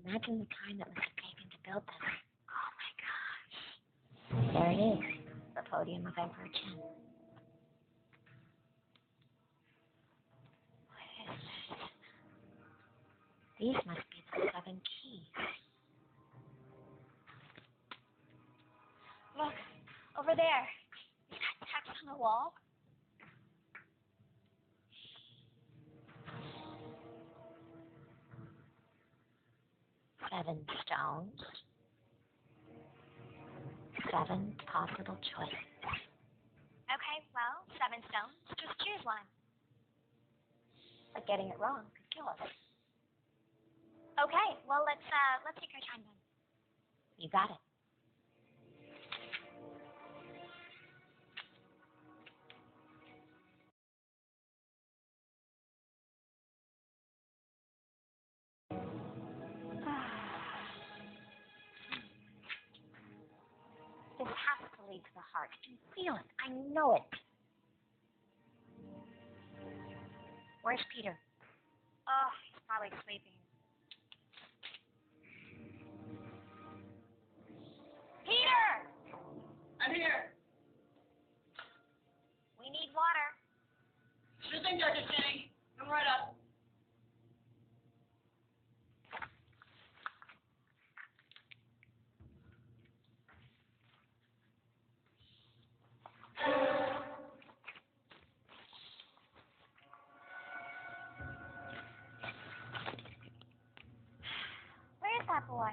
Imagine the time that must have taken to build this. Oh my gosh. There it is, the podium of Emperor Chen. What is this? These must be the 7 keys. Look, over there. Is that text on the wall? Seven stones. 7 possible choices. Okay, well, 7 stones. Just choose one. But getting it wrong could kill us. Okay, well, let's take our time then. You got it. This has to lead to the heart. I can feel it. I know it. Where's Peter? Oh, he's probably sleeping. Peter! I'm here. We need water. Sure thing, Dr. Cheney. Come right up. Where's that boy?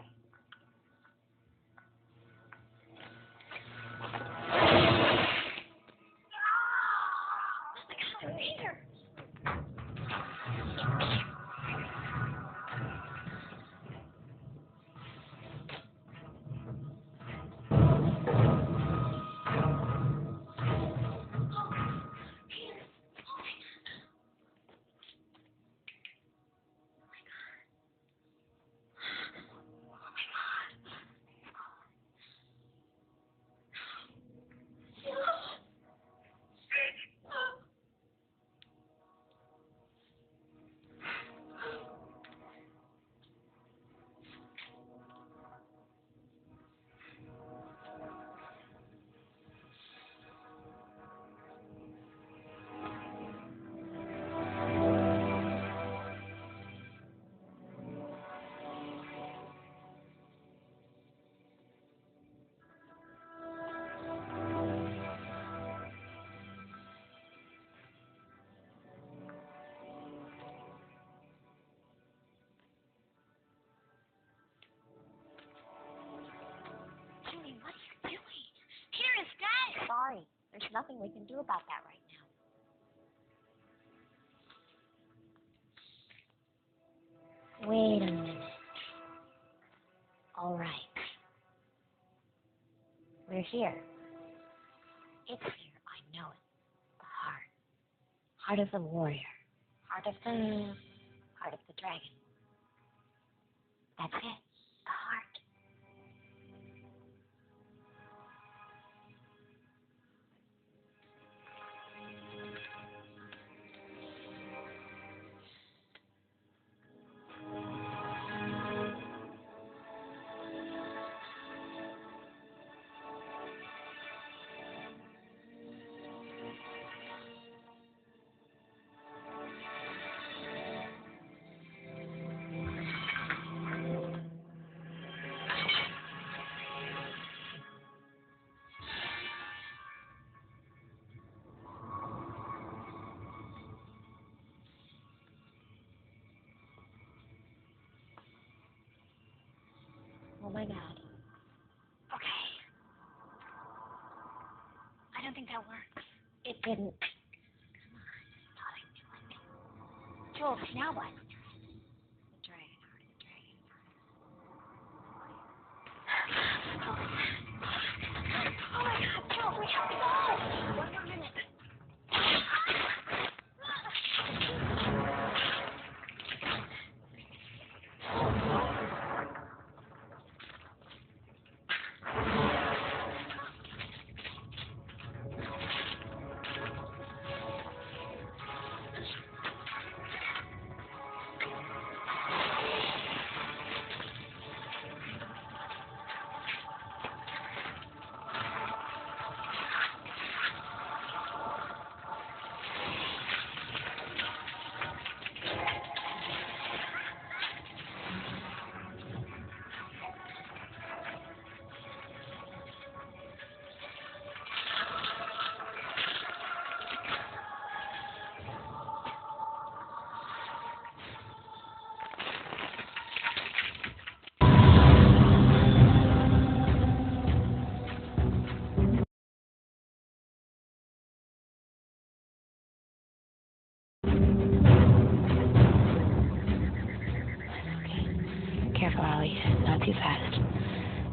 Peter! Julie, what are you doing? Peter is dead! Sorry. There's nothing we can do about that right now. Wait a minute. All right. We're here. It's here. I know it. The heart. Heart of the warrior. Heart of the dragon. That's it. The heart. Oh my God. Okay. I don't think that works. It didn't. Jules, now what? The dragon, heart of the dragon. Oh my God, Jules, we have to go! One more minute. Allie. Not too fast.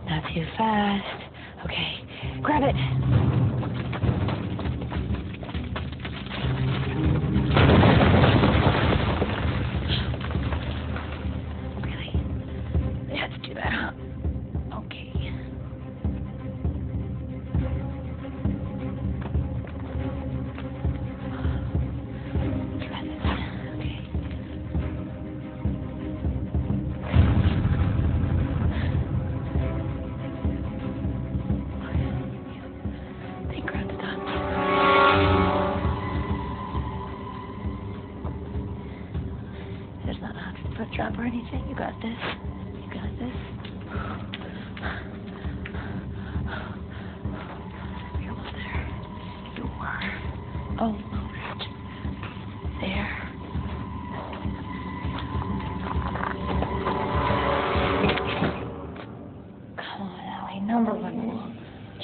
Not too fast. Okay, grab it. Really? They had to do that, huh? Okay. Try this. Okay. They grabbed the top. There's not a 100-foot drop or anything. You got this. You got this. You're almost there. You are almost there. Come on, Allie. Number one rule.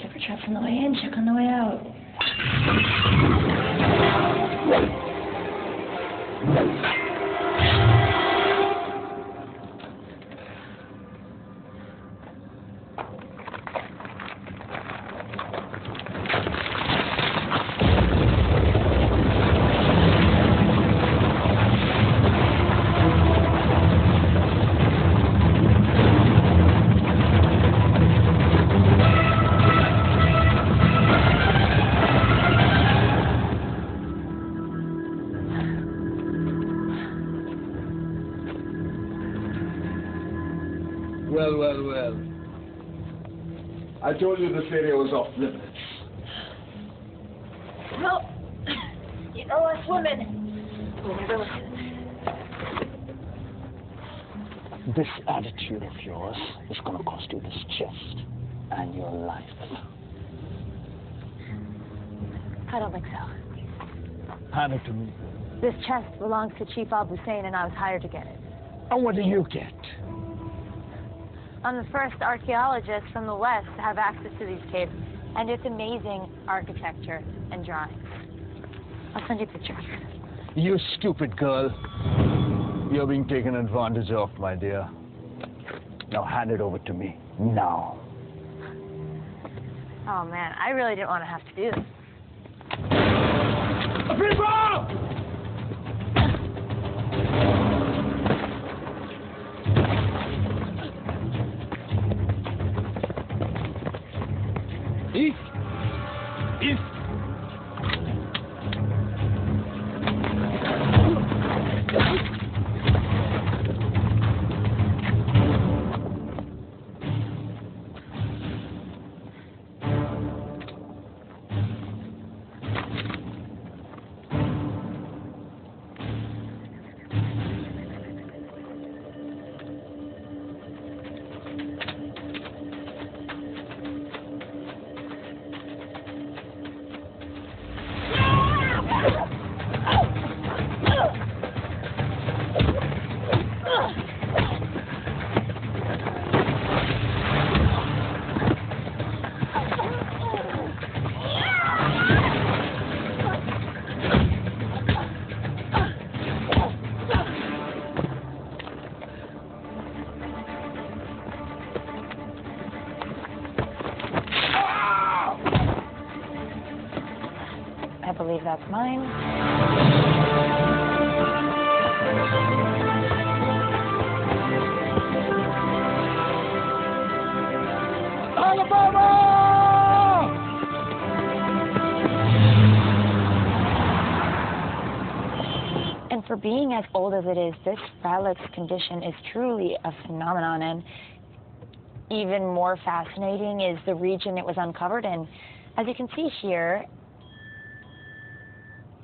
Check your traps on the way in, check on the way out. Well. I told you this area was off limits. No. You know us women. We never listen. This attitude of yours is going to cost you this chest and your life. I don't think so. Hand it to me. This chest belongs to Chief Al-Hussein, and I was hired to get it. And what do you get? I'm the first archaeologist from the West to have access to these caves, and it's amazing architecture and drawings. I'll send you pictures. You stupid girl. You're being taken advantage of, my dear. Now hand it over to me. Now. Oh, man, I really didn't want to have to do this. People! East! I believe that's mine. Alabama! And for being as old as it is, this relic's condition is truly a phenomenon, and even more fascinating is the region it was uncovered in. As you can see here,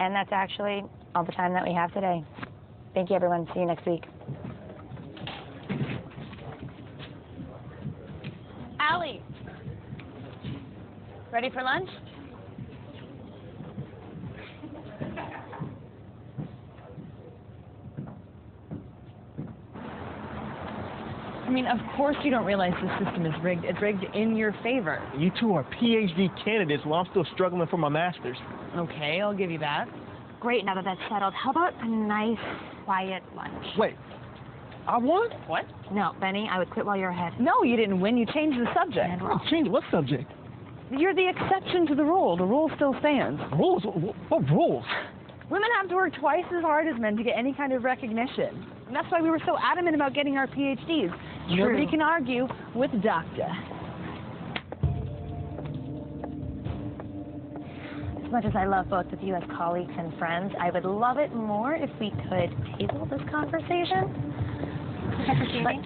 and that's actually all the time that we have today. Thank you, everyone. See you next week. Allie, ready for lunch? I mean, of course you don't realize the system is rigged. It's rigged in your favor. You two are PhD candidates while I'm still struggling for my master's. Okay, I'll give you that. Great, now that that's settled, how about a nice, quiet lunch? Wait, I won? What? No, Benny, I would quit while you're ahead. No, you didn't win. You changed the subject. And we're Change what subject? You're the exception to the rule. The rule still stands. Rules? What rules? Women have to work twice as hard as men to get any kind of recognition. And that's why we were so adamant about getting our PhDs. Nobody can argue with doctor. As much as I love both of you as colleagues and friends, I would love it more if we could table this conversation. Professor Channing?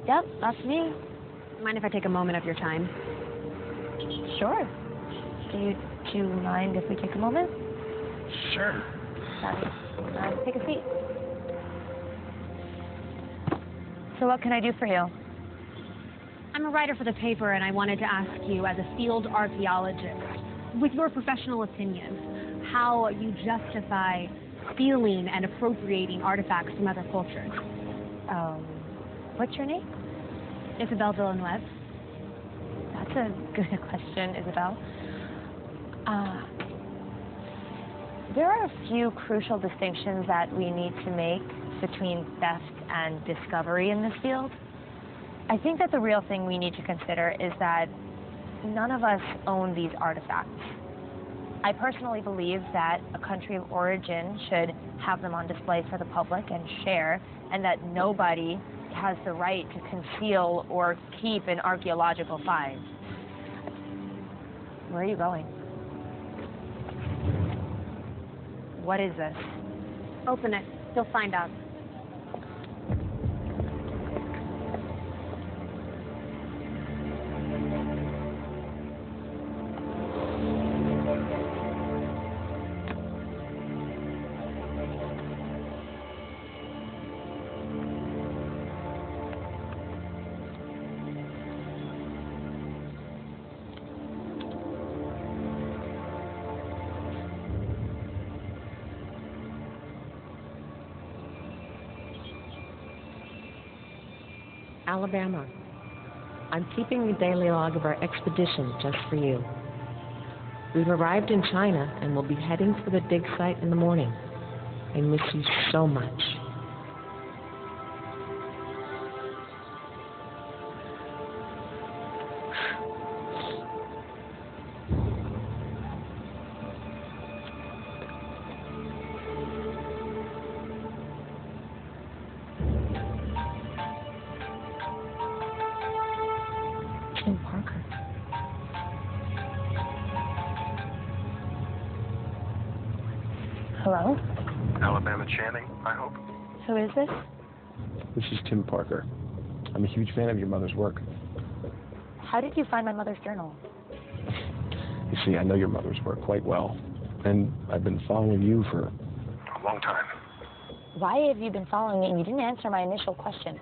Yep, that's me. Mind if I take a moment of your time? Sure. Do you mind if we take a moment? Sure. Sorry. Take a seat. So what can I do for you? I'm a writer for the paper, and I wanted to ask you, as a field archaeologist, with your professional opinion, how you justify stealing and appropriating artifacts from other cultures. What's your name? Isabel Villeneuve. That's a good question, Isabel. There are a few crucial distinctions that we need to make between theft and discovery in this field. I think that the real thing we need to consider is that none of us own these artifacts. I personally believe that a country of origin should have them on display for the public and share, and that nobody has the right to conceal or keep an archaeological find. Where are you going? What is this? Open it. You'll find out. Alabama. I'm keeping a daily log of our expedition just for you. We've arrived in China and will be heading for the dig site in the morning. I miss you so much. Tim Parker. Hello? Alabama Channing, I hope. Who is this? This is Tim Parker. I'm a huge fan of your mother's work. How did you find my mother's journal? You see, I know your mother's work quite well, and I've been following you for A long time. Why have you been following me and you didn't answer my initial question?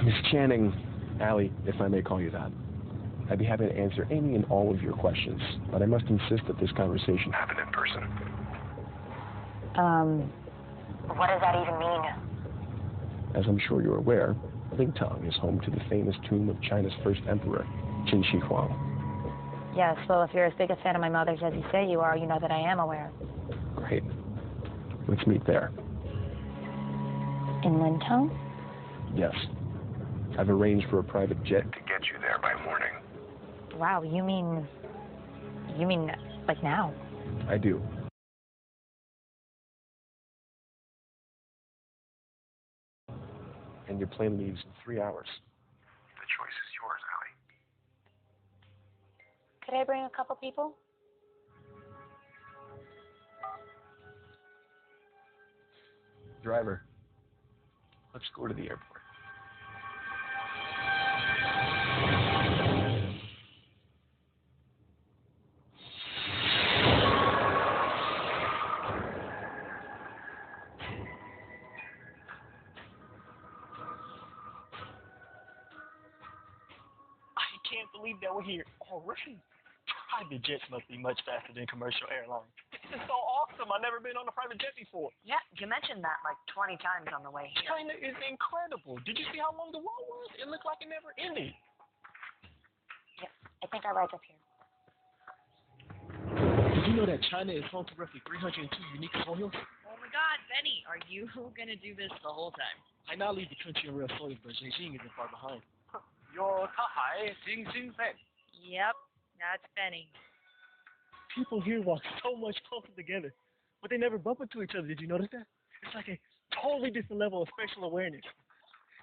Miss Channing, Allie, if I may call you that. I'd be happy to answer any and all of your questions, but I must insist that this conversation Happen in person. What does that even mean? As I'm sure you're aware, Lingtong is home to the famous tomb of China's first emperor, Qin Shi Huang. Yes, well, if you're as big a fan of my mother's as you say you are, you know that I am aware. Great. Let's meet there. In Lintong? Yes. I've arranged for a private jet To get you there by morning. Wow, you mean like now? I do. And your plane leaves in 3 hours. The choice is yours, Allie. Could I bring a couple people? Driver, let's go to the airport. I can't believe that we're here already. Private jets must be much faster than commercial airlines. This is so awesome. I've never been on a private jet before. Yeah, you mentioned that like 20 times on the way here. China is incredible. Did you see how long the wall was? It looked like it never ended. Yep, I think our ride's up here. Did you know that China is home to roughly 302 unique soils? Oh my God, Benny, are you going to do this the whole time? I now lead the country on real soil, but Beijing isn't far behind. Yep, that's Benny. People here walk so much closer together, but they never bump into each other. Did you notice that? It's like a totally different level of spatial awareness.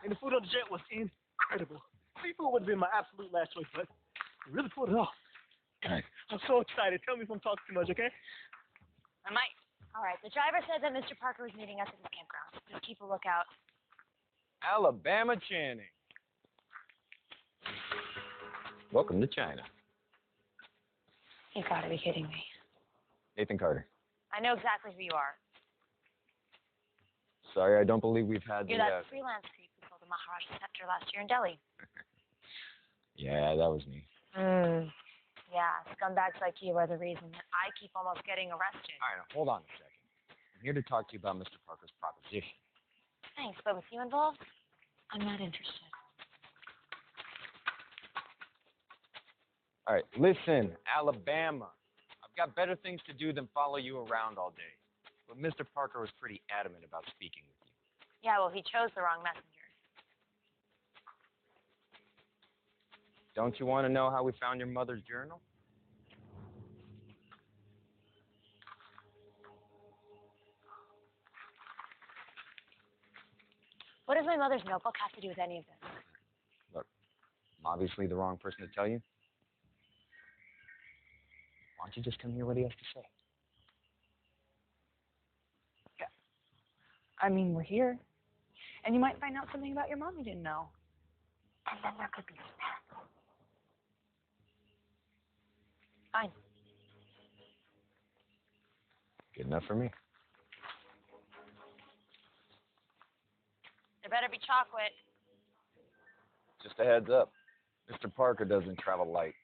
And the food on the jet was incredible. Seafood would have been my absolute last choice, but we really pulled it off. Guys, I'm so excited. Tell me if I'm talking too much, okay? I might. All right, the driver said that Mr. Parker was meeting us at his campground. Just keep a lookout. Alabama Channing. Welcome to China. You've got to be kidding me. Nathan Carter. I know exactly who you are. Sorry, I don't believe we've had You're the... that freelance creep who sold the Maharaja scepter last year in Delhi. Yeah, that was me. Yeah, scumbags like you are the reason that I keep almost getting arrested. All right, now, hold on a second. I'm here to talk to you about Mr. Parker's proposition. Thanks, but with you involved, I'm not interested. All right, listen, Alabama. I've got better things to do than follow you around all day. But Mr. Parker was pretty adamant about speaking with you. Yeah, well, he chose the wrong messenger. Don't you want to know how we found your mother's journal? What does my mother's notebook have to do with any of this? Look, I'm obviously the wrong person to tell you. Why don't you just come hear what he has to say? Yeah. I mean, we're here. And you might find out something about your mom you didn't know. And then there could be snap. Fine. Good enough for me. There better be chocolate. Just a heads up. Mr. Parker doesn't travel light.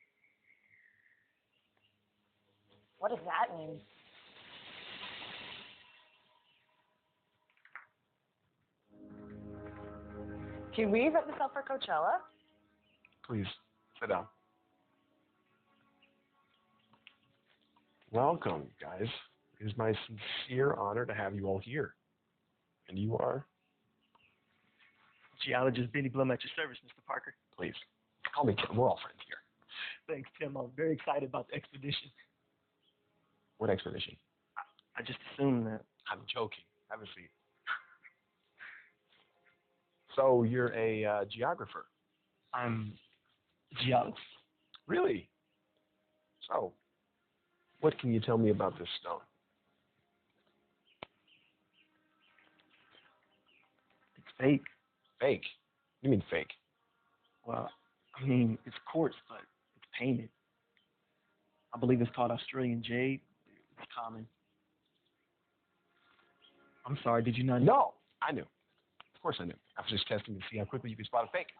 What does that mean? Can we set this up for Coachella? Please, sit down. Welcome, guys. It is my sincere honor to have you all here. And you are? Geologist Benny Blum at your service, Mr. Parker. Please, call me Tim. We're all friends here. Thanks, Tim. I'm very excited about the expedition. What expedition? I just assumed that. I'm joking. Have a seat. So you're a geographer? I'm a geologist. Really? So, what can you tell me about this stone? It's fake. Fake? You mean fake? Well, I mean, it's quartz, but it's painted. I believe it's called Australian jade. It's common. I'm sorry, did you not know? No, I knew. Of course I knew. I was just testing to see how quickly you could spot a fake.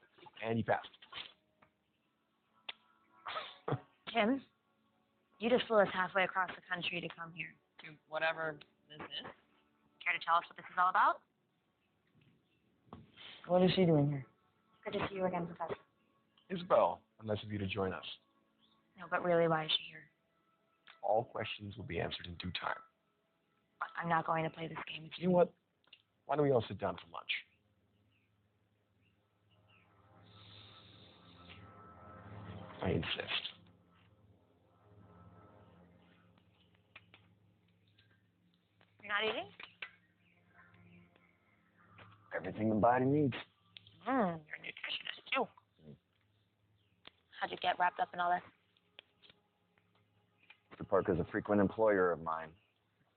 And you passed. Tim, you just flew us halfway across the country to come here. To whatever this is. Care to tell us what this is all about? What is she doing here? Good to see you again, Professor. Isabel, nice of you to join us. No, but really, why is she here? All questions will be answered in due time. I'm not going to play this game with you. You know what? Why don't we all sit down for lunch? I insist. You're not eating? Everything the body needs. You're a nutritionist, too. How'd you get wrapped up in all this? Mr. Parker's a frequent employer of mine.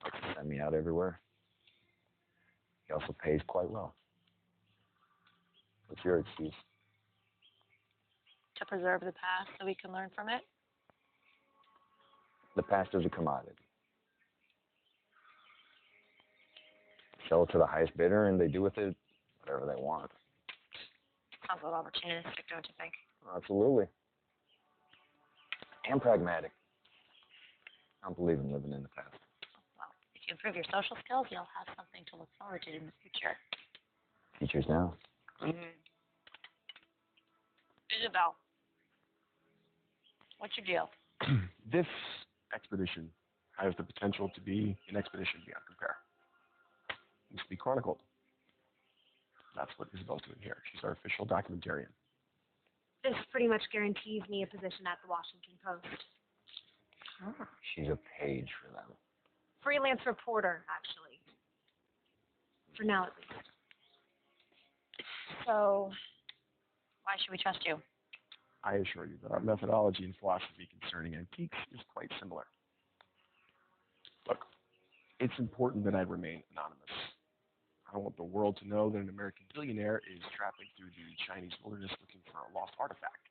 Likes to send me out everywhere. He also pays quite well. What's your excuse? To preserve the past so we can learn from it? The past is a commodity. Sell it to the highest bidder, and they do with it whatever they want. Sounds a little opportunistic, don't you think? Absolutely. And pragmatic. I don't believe in living in the past. Well, if you improve your social skills, you'll have something to look forward to in the future. Teachers now. Isabel, what's your deal? This expedition has the potential to be an expedition beyond compare. needs to be chronicled. That's what Isabel's doing here. She's our official documentarian. This pretty much guarantees me a position at the Washington Post. She's a page for them. Freelance reporter, actually. For now, at least. So, why should we trust you? I assure you that our methodology and philosophy concerning antiques is quite similar. Look, it's important that I remain anonymous. I don't want the world to know that an American billionaire is traveling through the Chinese wilderness looking for a lost artifact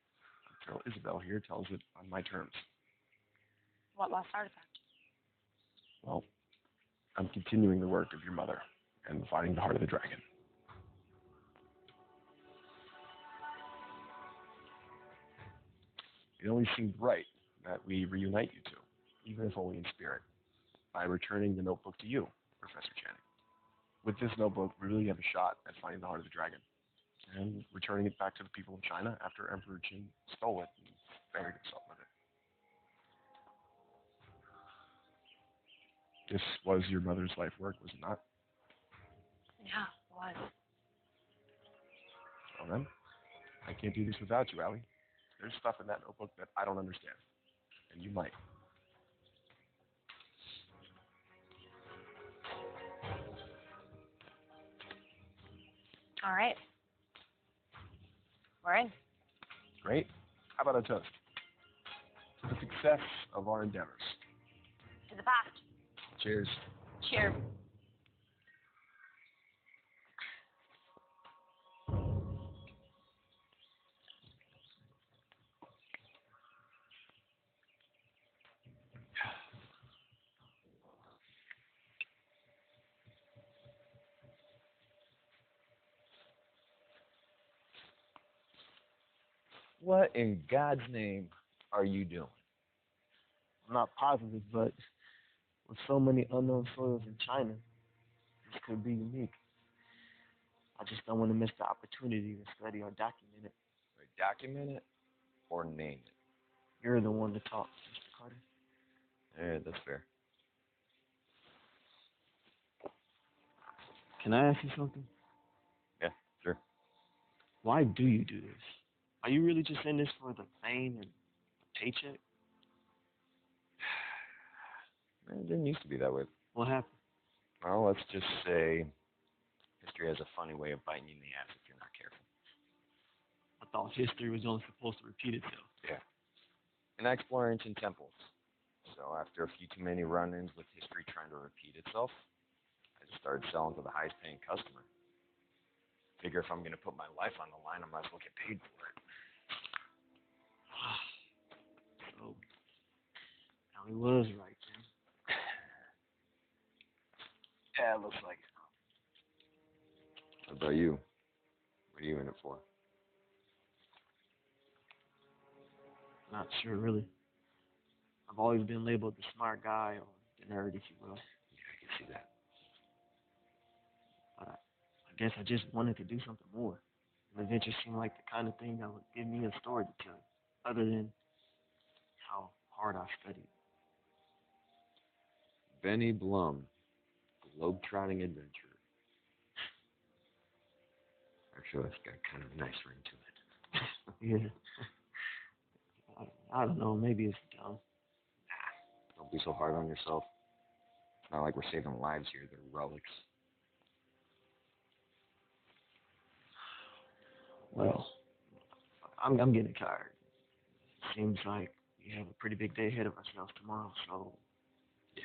until Isabel here tells it on my terms. What lost artifact? Well, I'm continuing the work of your mother and finding the heart of the dragon. It only seemed right that we reunite you two, even if only in spirit, by returning the notebook to you, Professor Channing. With this notebook, we really have a shot at finding the heart of the dragon and returning it back to the people of China after Emperor Qin stole it and buried himself with it. This was your mother's life work, was it not? Yeah, it was. Well then, I can't do this without you, Allie. There's stuff in that notebook that I don't understand, and you might. All right. We're in. Great. How about a toast? To the success of our endeavors. To the past. Cheers. Cheers. What in God's name are you doing? I'm not positive, but with so many unknown soils in China, this could be unique. I just don't want to miss the opportunity to study or document it. Right, document it or name it. You're the one to talk, Mr. Carter. Yeah, that's fair. Can I ask you something? Yeah, sure. Why do you do this? Are you really just in this for the fame and the paycheck? It didn't used to be that way. What happened? Well, let's just say history has a funny way of biting you in the ass if you're not careful. I thought history was only supposed to repeat itself. Yeah. And I explore ancient temples. So after a few too many run-ins with history trying to repeat itself, I just started selling to the highest paying customer. Figure if I'm going to put my life on the line, I might as well get paid for it. So, Allie was right then. Yeah, it looks like it. What about you? What are you in it for? Not sure, really. I've always been labeled the smart guy or the nerd, if you will. Yeah, I can see that. But I guess I just wanted to do something more. And the venture seemed like the kind of thing that would give me a story to tell, other than how hard I studied. Benny Blum, globe-trotting adventurer. Actually, that's got kind of a nice ring to it. Yeah. I don't know, maybe it's dumb. Don't be so hard on yourself. It's not like we're saving lives here. They're relics. Well, I'm getting tired. Seems like we have a pretty big day ahead of ourselves tomorrow, so Yeah.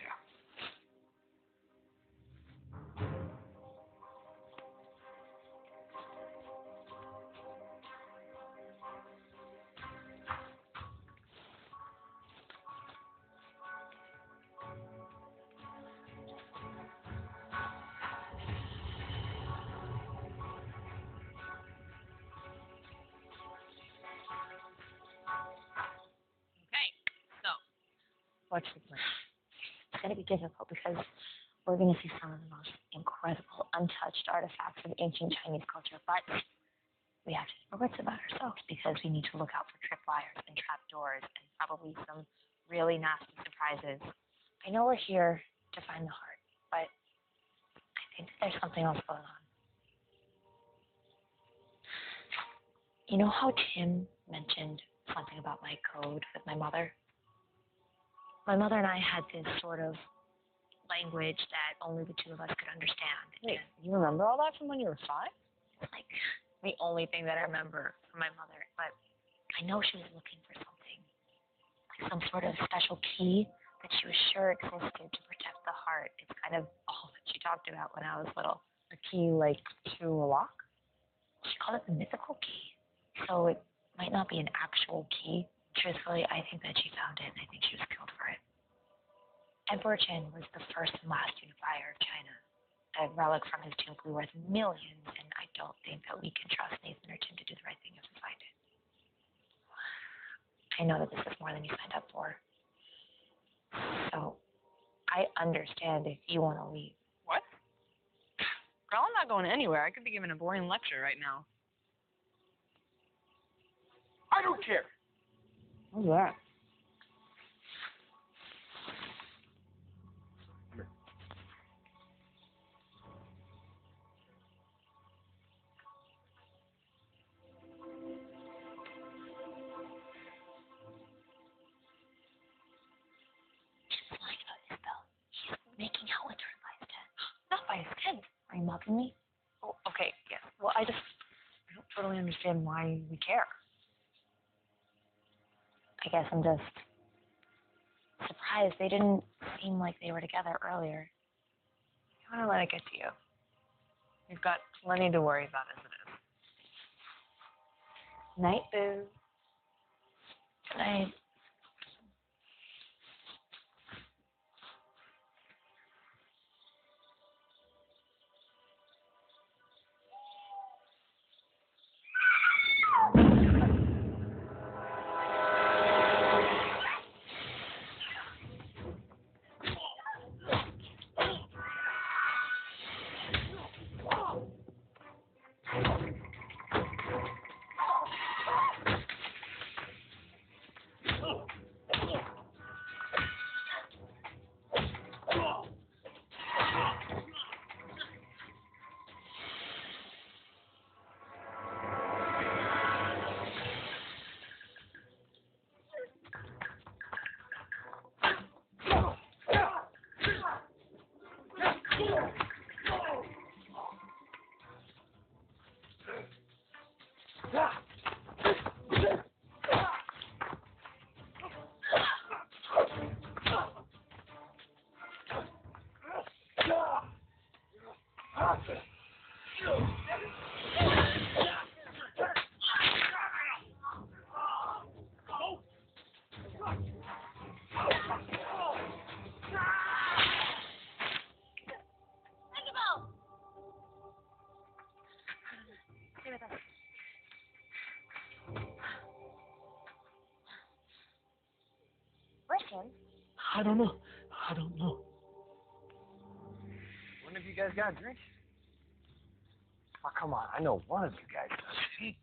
Okay, so What's the plan? It's going to be difficult because we're going to see some of the most incredible, untouched artifacts of ancient Chinese culture, but we have to keep our wits about ourselves because we need to look out for tripwires and trapdoors and probably some really nasty surprises. I know we're here to find the heart, but I think that there's something else going on. You know how Tim mentioned something about my code with my mother? My mother and I had this sort of language that only the two of us could understand. Wait, you remember all that from when you were 5? It's like the only thing that I remember from my mother. But I know she was looking for something, like some sort of special key that she was sure existed to protect the heart. It's kind of all that she talked about when I was little. A key, like, to a lock? She called it the mythical key. So it might not be an actual key. Truthfully, I think that she found it, and I think she was killed for it. Emperor Qin was the first and last unifier of China. A relic from his tomb could be worth millions, and I don't think that we can trust Nathan or Tim to do the right thing if we find it. I know that this is more than you signed up for. So, I understand if you want to leave. What? Girl, I'm not going anywhere. I could be giving a boring lecture right now. I don't care. What's that? Just lying about Isabel. He's making out with her by his tent. Not by his tent. Are you mocking me? Oh, okay, yeah. Well, I don't totally understand why we care. I guess I'm just surprised. They didn't seem like they were together earlier. I'm gonna let it get to you. You've got plenty to worry about as it is. Night, boo. Good night. Where's Tim? I don't know. I don't know. One of you guys got a drink? Oh, come on. I know one of you guys does.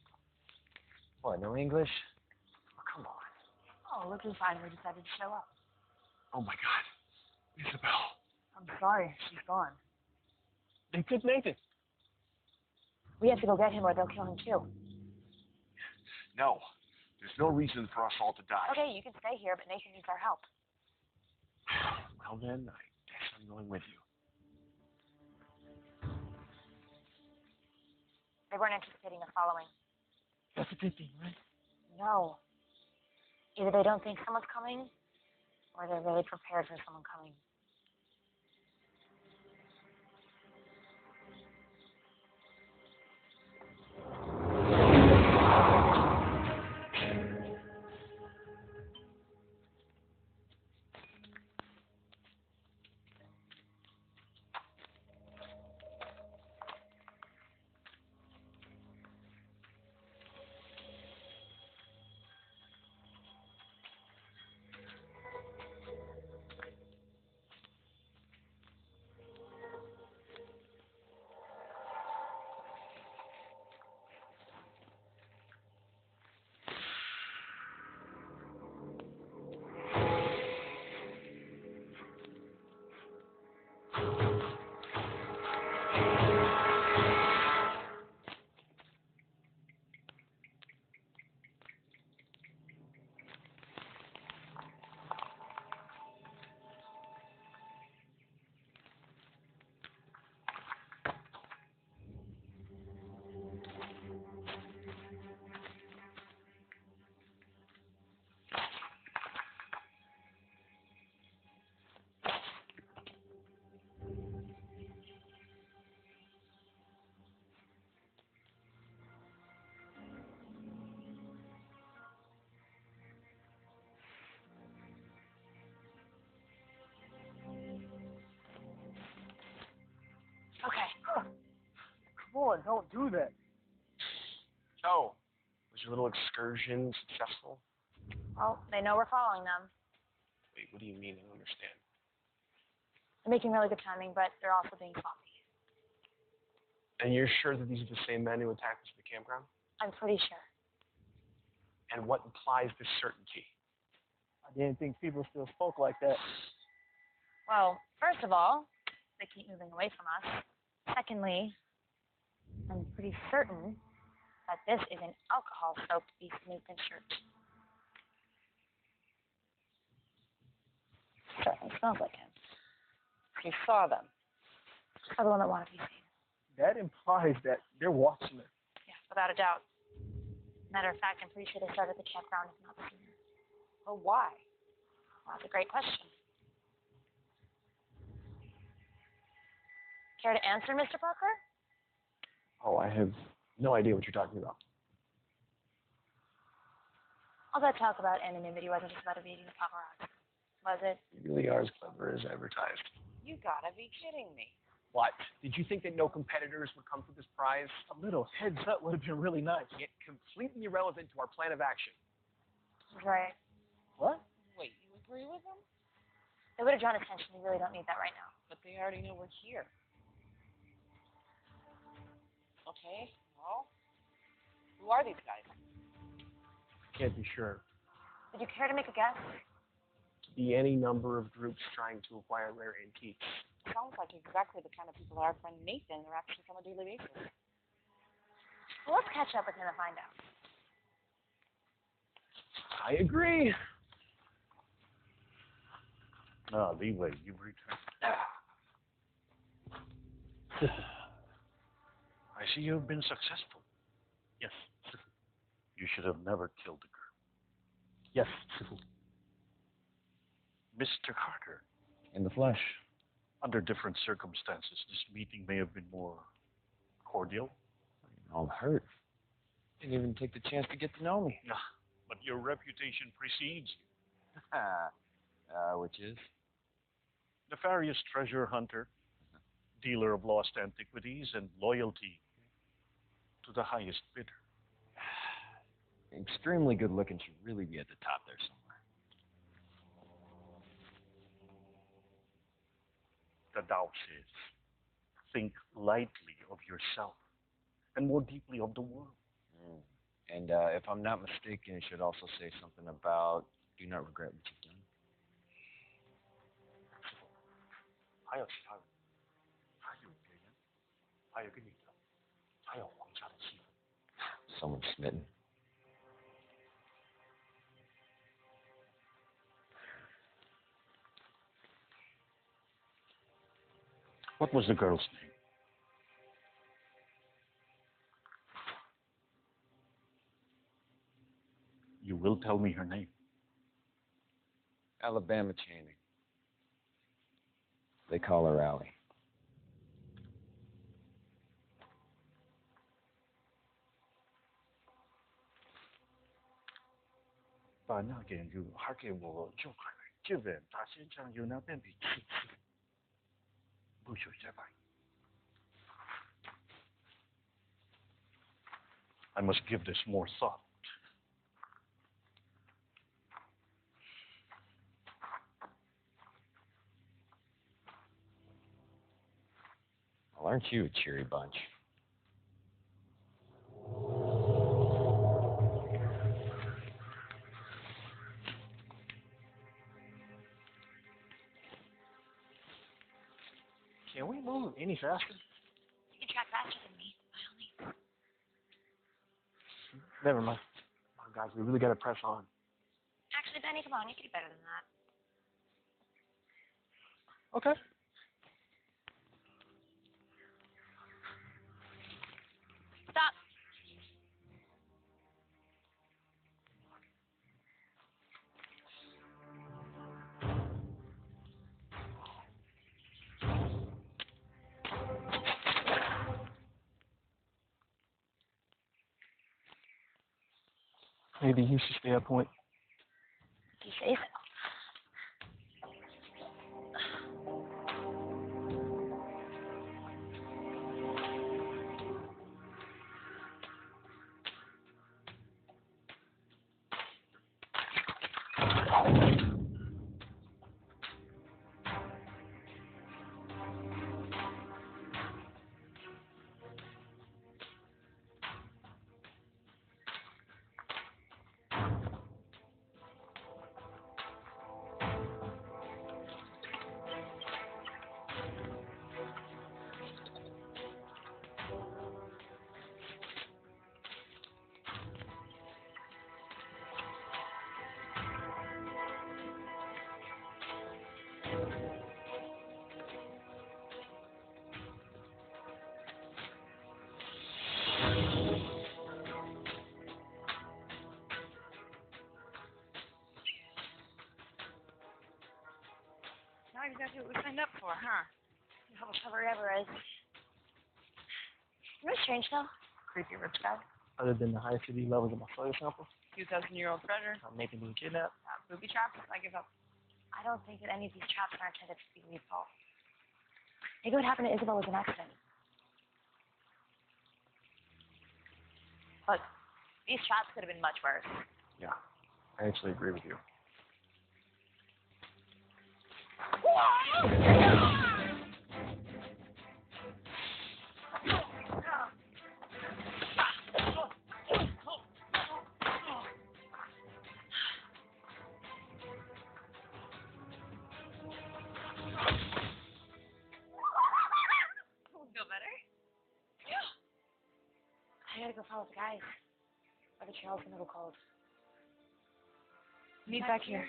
What, no English? Oh, come on. Oh, look who finally decided to show up. Oh my God. Isabel. I'm sorry, she's gone. They took Nathan. We have to go get him or they'll kill him too. No. There's no reason for us all to die. Okay, you can stay here, but Nathan needs our help. Well then, I guess I'm going with you. They weren't anticipating us following. That's a good thing, right? No. Either they don't think someone's coming, or they're really prepared for someone coming. on, don't do that. So, was your little excursion successful? Well, they know we're following them. Wait, what do you mean? I don't understand. They're making really good timing, but they're also being sloppy. And you're sure that these are the same men who attacked us at the campground? I'm pretty sure. And what implies this certainty? I didn't think people still spoke like that. Well, first of all, they keep moving away from us. Secondly, I'm pretty certain that this is an alcohol-soaked East Newton shirt. Certainly smells like him. You saw them. I'm the one that wanted to be seen. That implies that they're watching us. Yeah, without a doubt. Matter of fact, I'm pretty sure they started at the campground, if not sooner. Well, why? Well, that's a great question. Care to answer, Mr. Parker? Oh, I have no idea what you're talking about. All that talk about anonymity wasn't just about evading the paparazzi, was it? You really are as clever as advertised. You gotta be kidding me. What? Did you think that no competitors would come for this prize? A little heads up would have been really nice. Yet completely irrelevant to our plan of action. Right. What? Wait, you agree with them? They would have drawn attention. We really don't need that right now. But they already know we're here. Okay, well, who are these guys? Can't be sure. Would you care to make a guess? Be any number of groups trying to acquire rare antiques. Sounds like exactly the kind of people our friend Nathan interacts with on a daily basis. Well, let's catch up with him and find out. I agree. Ah, Leeway, you've returned. I see you've been successful. Yes. You should have never killed the girl. Yes. Mr. Carter, In the flesh. under different circumstances, this meeting may have been more cordial. I'm hurt. Didn't even take the chance to get to know me. Yeah, but your reputation precedes you. Which is? Nefarious treasure hunter, dealer of lost antiquities, and loyalty to the highest bidder. Extremely good looking should really be at the top there somewhere. The Tao says, think lightly of yourself and more deeply of the world. And if I'm not mistaken, it should also say something about do not regret what you've done. 还有其他人，还有别人，还有个女的，还有皇家的气氛。 Someone smitten. What was the girl's name? You will tell me her name. Alabama Channing. They call her Allie. I must give this more thought. Well, aren't you a cheery bunch? Can we move any faster? You can track faster than me, by all means. Never mind. Come on, guys, we really got to press on. Actually, Benny, come on, you can do better than that. Okay. Stop. Maybe you should stay at point. You say so. exactly what we signed up for, huh? How much cover ever is. You're strange, though. Creepy rich guy. Other than the high acidity levels of my soil sample, 2,000-year-old treasure. Nathan being kidnapped. Booby traps. I give up. I don't think that any of these traps are intended to be lethal. Maybe what happened to Isabel was an accident. Look, these traps could have been much worse. Yeah, I actually agree with you. Feel better? I gotta go follow the guys. Or the trail's a little cold. Meet back here.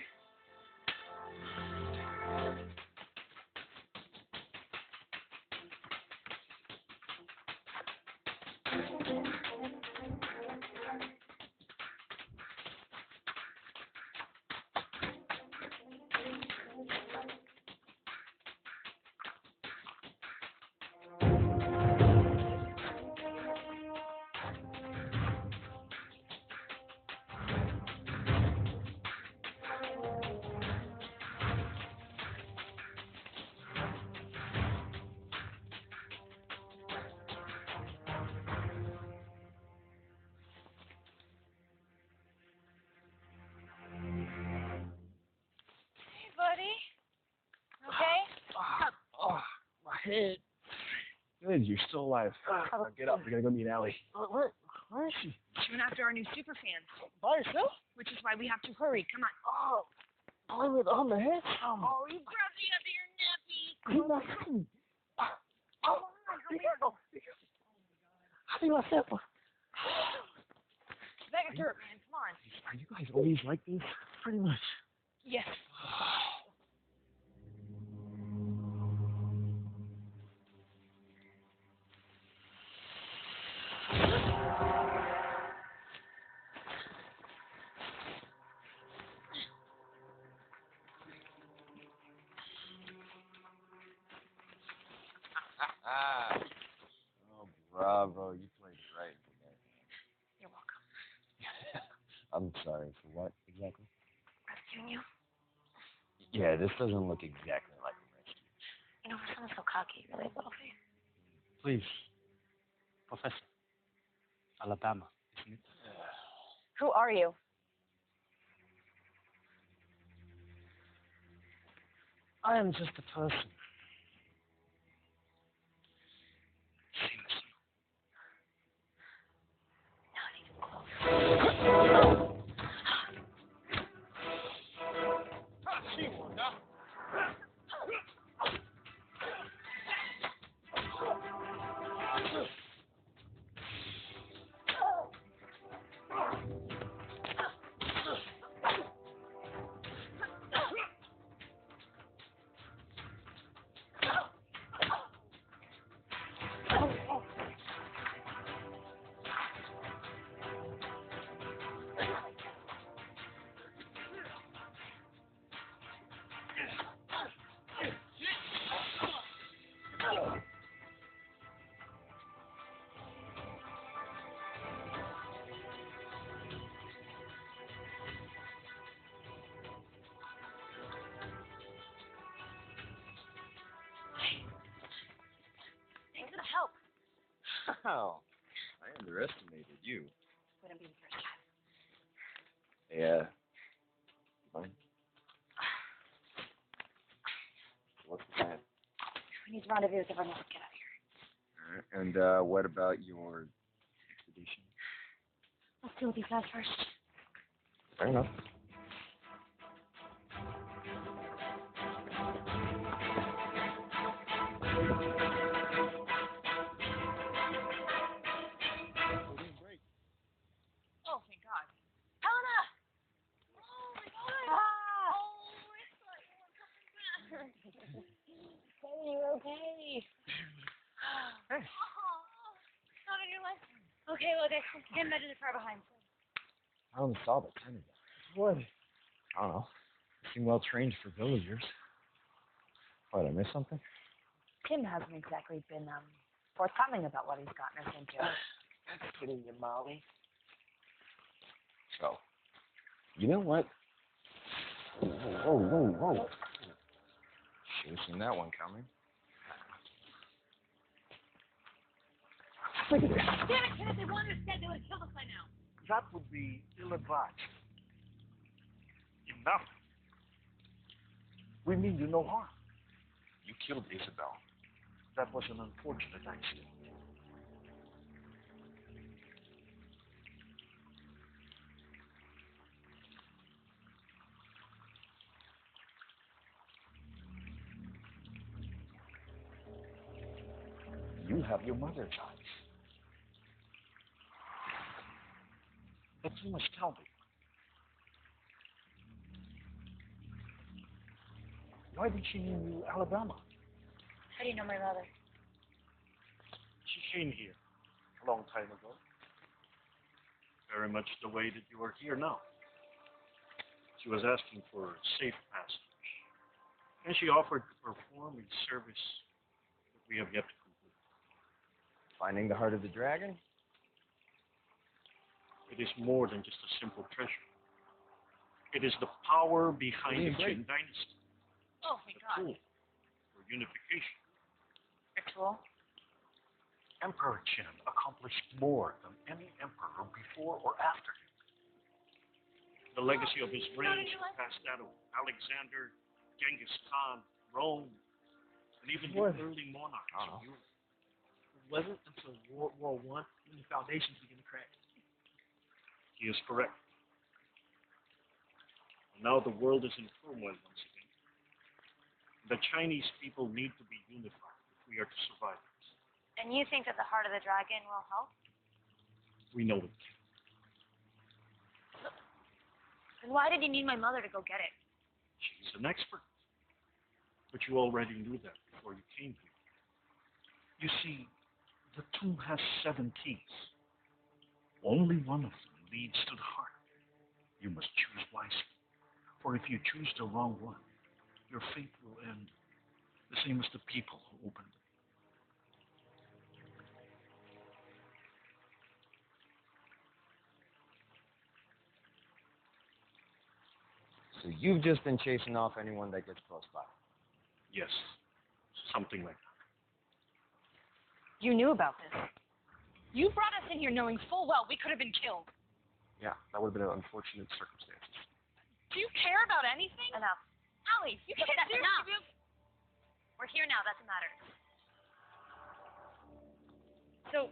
Buddy? Okay? Oh, my head. Good, you're still alive. Now get up. We gotta go meet Allie. Where is she? She went after our new super fans, By herself? which is why we have to hurry. Come on. Oh, with on the head? You grabbed the end of your nappy. I'm not kidding. Oh, be careful. Be careful. I think myself. Back to dirt, man. Come on. Are you guys always like this? Pretty much. Yes. Oh, bravo. You played right today. You're welcome. I'm sorry. For what exactly? Rescuing you. Yeah, this doesn't look exactly like a rescue. You know, for someone so cocky, you really have little faith. Please. Professor. Alabama, isn't it? Who are you? I am just a person. Same as you. Not even close. Thanks for the help. Wow. I underestimated you. Wouldn't be the first time. Yeah. Fine. What's the plan? We need to rendezvous with everyone else to get out of here. Alright. And what about your expedition? Let's deal with these guys first. Fair enough. Oh, thank God. Helena! Oh, my God. Ah! Oh, I thought you were coming back. Hey, you're okay. Hey. Oh, how did you like it? Okay, well, they can't imagine the far behind. I only saw the 10 of them. What? I don't know. They seem well trained for villagers. What, I missed something? Tim hasn't exactly been forthcoming about what he's gotten us into. That's kidding you, Molly. So, you know what? Whoa. Should have seen that one coming. Look at this. Damn it, Kenneth, they wanted us dead. They would have killed us by now. That would be ill-advised. Enough. We mean you no harm. You killed Isabel. That was an unfortunate accident. You have your mother's eyes. But you must tell me. Why did she name you Alabama? How do you know my mother? She came here a long time ago. Very much the way that you are here now. She was asking for safe passage. And she offered to perform a service that we have yet to complete. Finding the heart of the dragon? It is more than just a simple treasure. It is the power behind the Qing dynasty. Oh, my God. Tool for unification. Ritual? Emperor Qin accomplished more than any emperor before or after him. The legacy of his reign surpassed that of Alexander, Genghis Khan, Rome, and even the early monarchs of Europe. It wasn't until World War I when the foundations began to crack. He is correct. And now the world is in turmoil once again. The Chinese people need to be unified if we are to survive this. And you think that the heart of the dragon will help? We know it can. Then why did you need my mother to go get it? She's an expert. But you already knew that before you came here. You see, the tomb has 7 keys. Only one of them leads to the heart. You must choose wisely. For if you choose the wrong one, your fate will end the same as the people who opened it. So you've just been chasing off anyone that gets close by? Yes, something like that. You knew about this. You brought us in here knowing full well we could have been killed. Yeah, that would have been an unfortunate circumstances. Do you care about anything? Enough. Allie, you can't That's do enough. it. We're here now, that's what matters. So,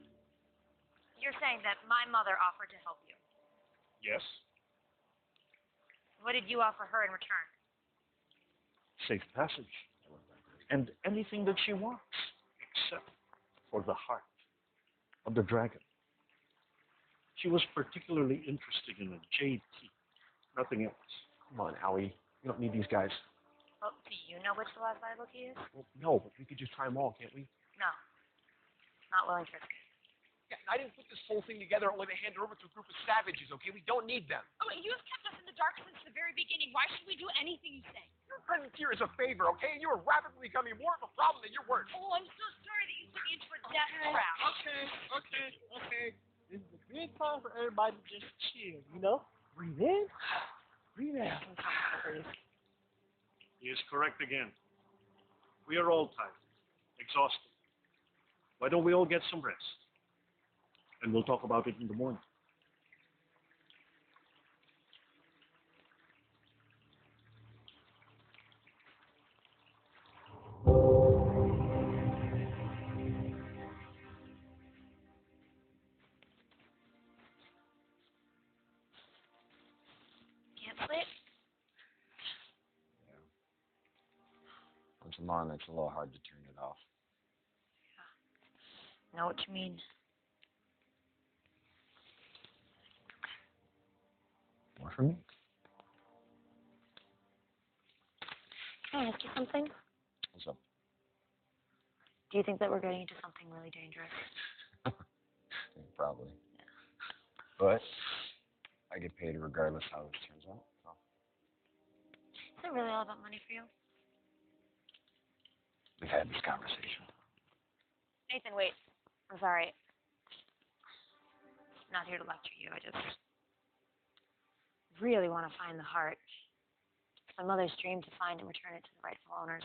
you're saying that my mother offered to help you. Yes, What did you offer her in return? safe passage. And anything that she wants, except for the heart of the dragon. She was particularly interested in a jade key, nothing else. Come on, Allie. We don't need these guys. Well, do you know which the last Bible key is? Well, no, but we could just try them all, can't we? No. Not willing to risk it. Yeah, I didn't put this whole thing together only to hand it over to a group of savages, okay? We don't need them. Oh, you have kept us in the dark since the very beginning. Why should we do anything you say? Your presence here is a favor, okay? And you are rapidly becoming more of a problem than you're worth. Oh, I'm so sorry that you took me into a death trap. Okay. This is a good time for everybody to just chill, you know? Breathe in, breathe out. He is correct again. We are all tired, exhausted. Why don't we all get some rest? And we'll talk about it in the morning. Can't sleep? Once I'm on, it's a little hard to turn it off. Know what you mean. More from me? Can I ask you something? What's up? Do you think that we're getting into something really dangerous? Probably. Yeah. But I get paid regardless how this turns out. So. Is it really all about money for you? We've had this conversation. Nathan, wait. I'm sorry. I'm not here to lecture you. I just really want to find the heart. It's my mother's dream to find and return it to the rightful owners,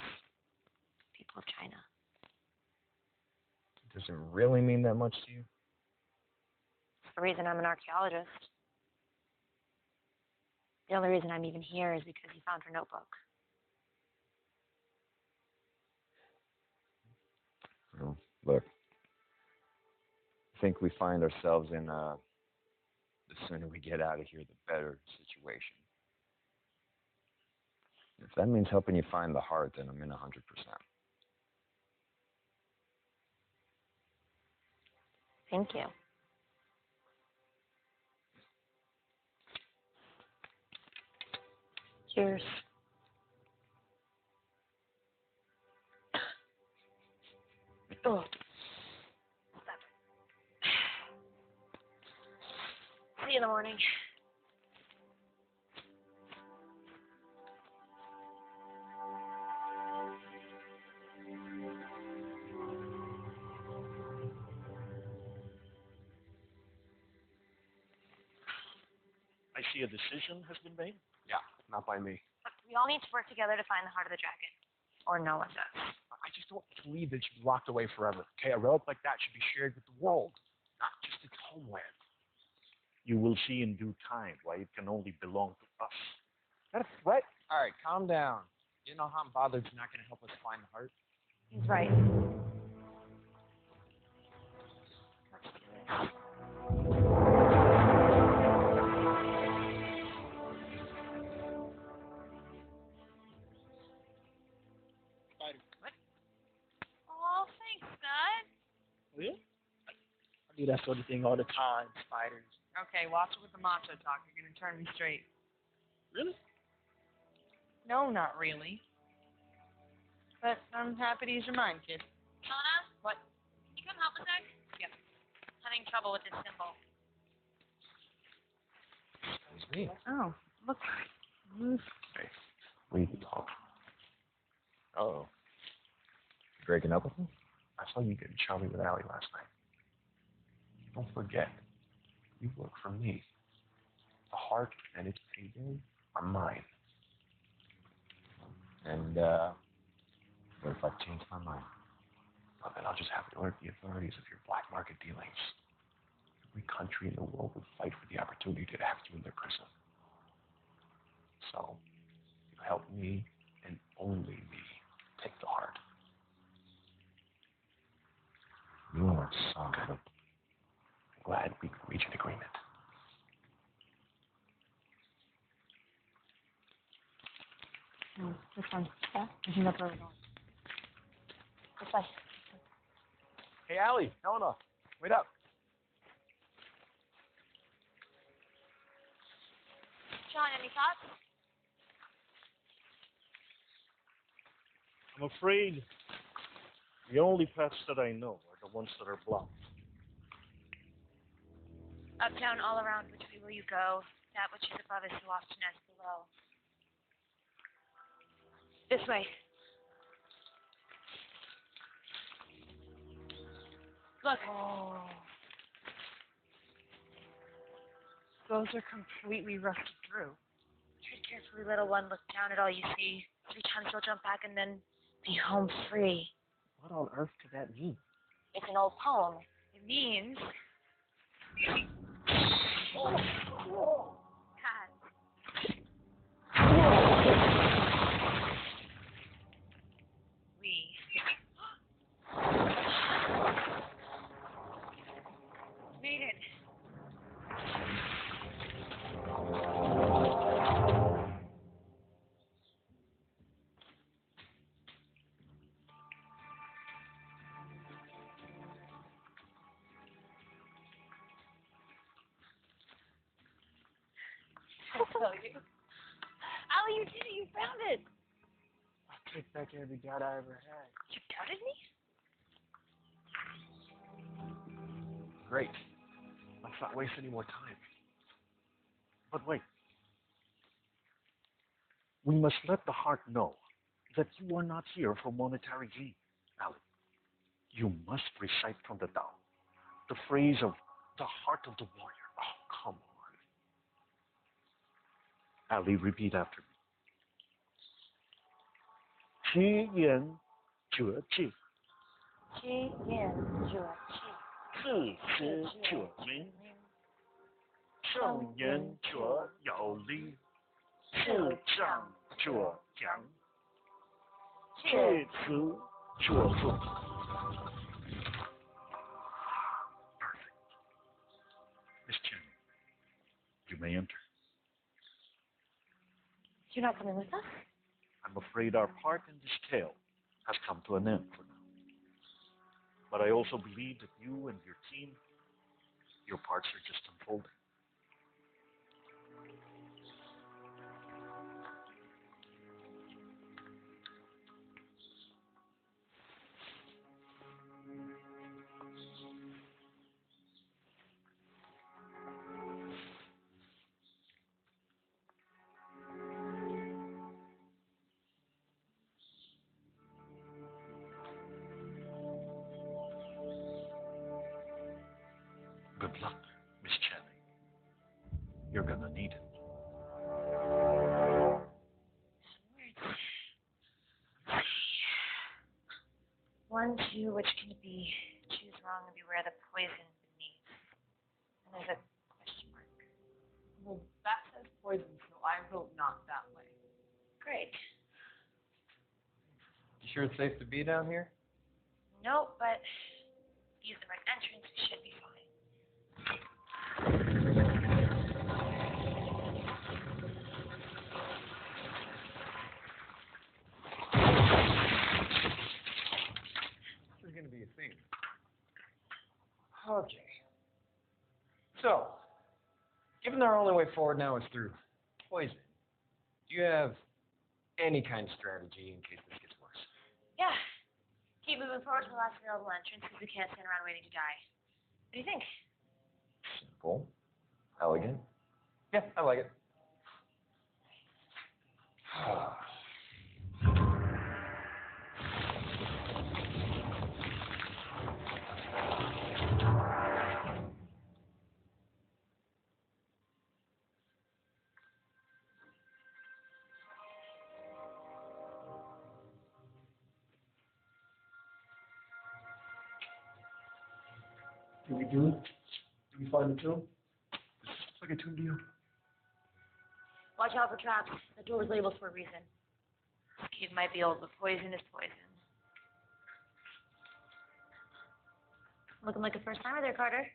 people of China. Does it really mean that much to you? It's the reason I'm an archaeologist. The only reason I'm even here is because you found her notebook. Well, look, I think we find ourselves in the sooner we get out of here, the better situation. If that means helping you find the heart, then I'm in 100%. Thank you. Cheers. Oh. Stop it. See you in the morning. I see a decision has been made. Yeah, not by me. Look, we all need to work together to find the heart of the dragon. Or no one does. I just don't believe that it should be locked away forever. Okay, a relic like that should be shared with the world, not just its homeland. You will see in due time why it can only belong to us. Is that a threat? All right, calm down. You know how bothered's not going to help us find the heart? He's right. Let's do this. What? Oh, thanks, Scott. Yeah? I do that sort of thing all the time, spiders. Okay, watch it with the macho talk. You're going to turn me straight. Really? No, not really. But I'm happy to use your mind, kid. Donna? What? Can you come help a sec? Yep. Having trouble with this symbol. Excuse me. Oh, look. Hey, we need to talk. Uh-oh. You breaking up with me? I saw you getting chummy with Allie last night. Don't forget, you work for me. The heart and its payday are mine. And, what if I change my mind? Well, then I'll just have to alert the authorities of your black market dealings. Every country in the world would fight for the opportunity to have you in their prison. So, you help me and only me take the heart. You are son of a... I'm glad we could reach an agreement. This one. Yeah? I think that's where we're going. This way. Hey, Allie, Helena, wait up. John, any thoughts? I'm afraid the only paths that I know are the ones that are blocked. Up, down, all around, which way will you go? That which is above is so often as below. This way. Look. Oh. Those are completely rusted through. Tread carefully, little one. Look down at all you see. 3 times you'll jump back and then be home free. What on earth could that mean? It's an old poem. It means... God. We. Made it. I'll tell you. Allie, you did it. You found it. I take back every doubt I ever had. You doubted me? Great. Let's not waste any more time. But wait. We must let the heart know that you are not here for monetary gain, Ali. You must recite from the Tao the phrase of the heart of the warrior. Oh, come on. Ali, repeat after me. 七言绝技，七言绝气，字词绝明，圣言绝有力，智障绝强，借词绝作。Perfect. Miss Chen, you may enter. You're not coming with us? I'm afraid our part in this tale has come to an end for now. But I also believe that you and your team, your parts are just unfolding. Good luck, Miss Channing. You're gonna need it. One, two, which can it be? Choose wrong and beware the poison beneath. And there's a question mark. Well, that says poison, so I vote not that way. Great. You sure it's safe to be down here? Nope, but use the right entrance, we should be fine. This is going to be a thing. Okay. So, given our only way forward now is through poison, do you have any kind of strategy in case this gets worse? Yeah. Keep moving forward to the last available entrance because we can't stand around waiting to die. What do you think? Simple. Elegant. Yeah, I like it. Did we do it? Did we find the tomb? This looks like a tomb to you. Watch out for traps. The door's labeled for a reason. This cave might be old, but poison is poison. Looking like a first timer there, Carter.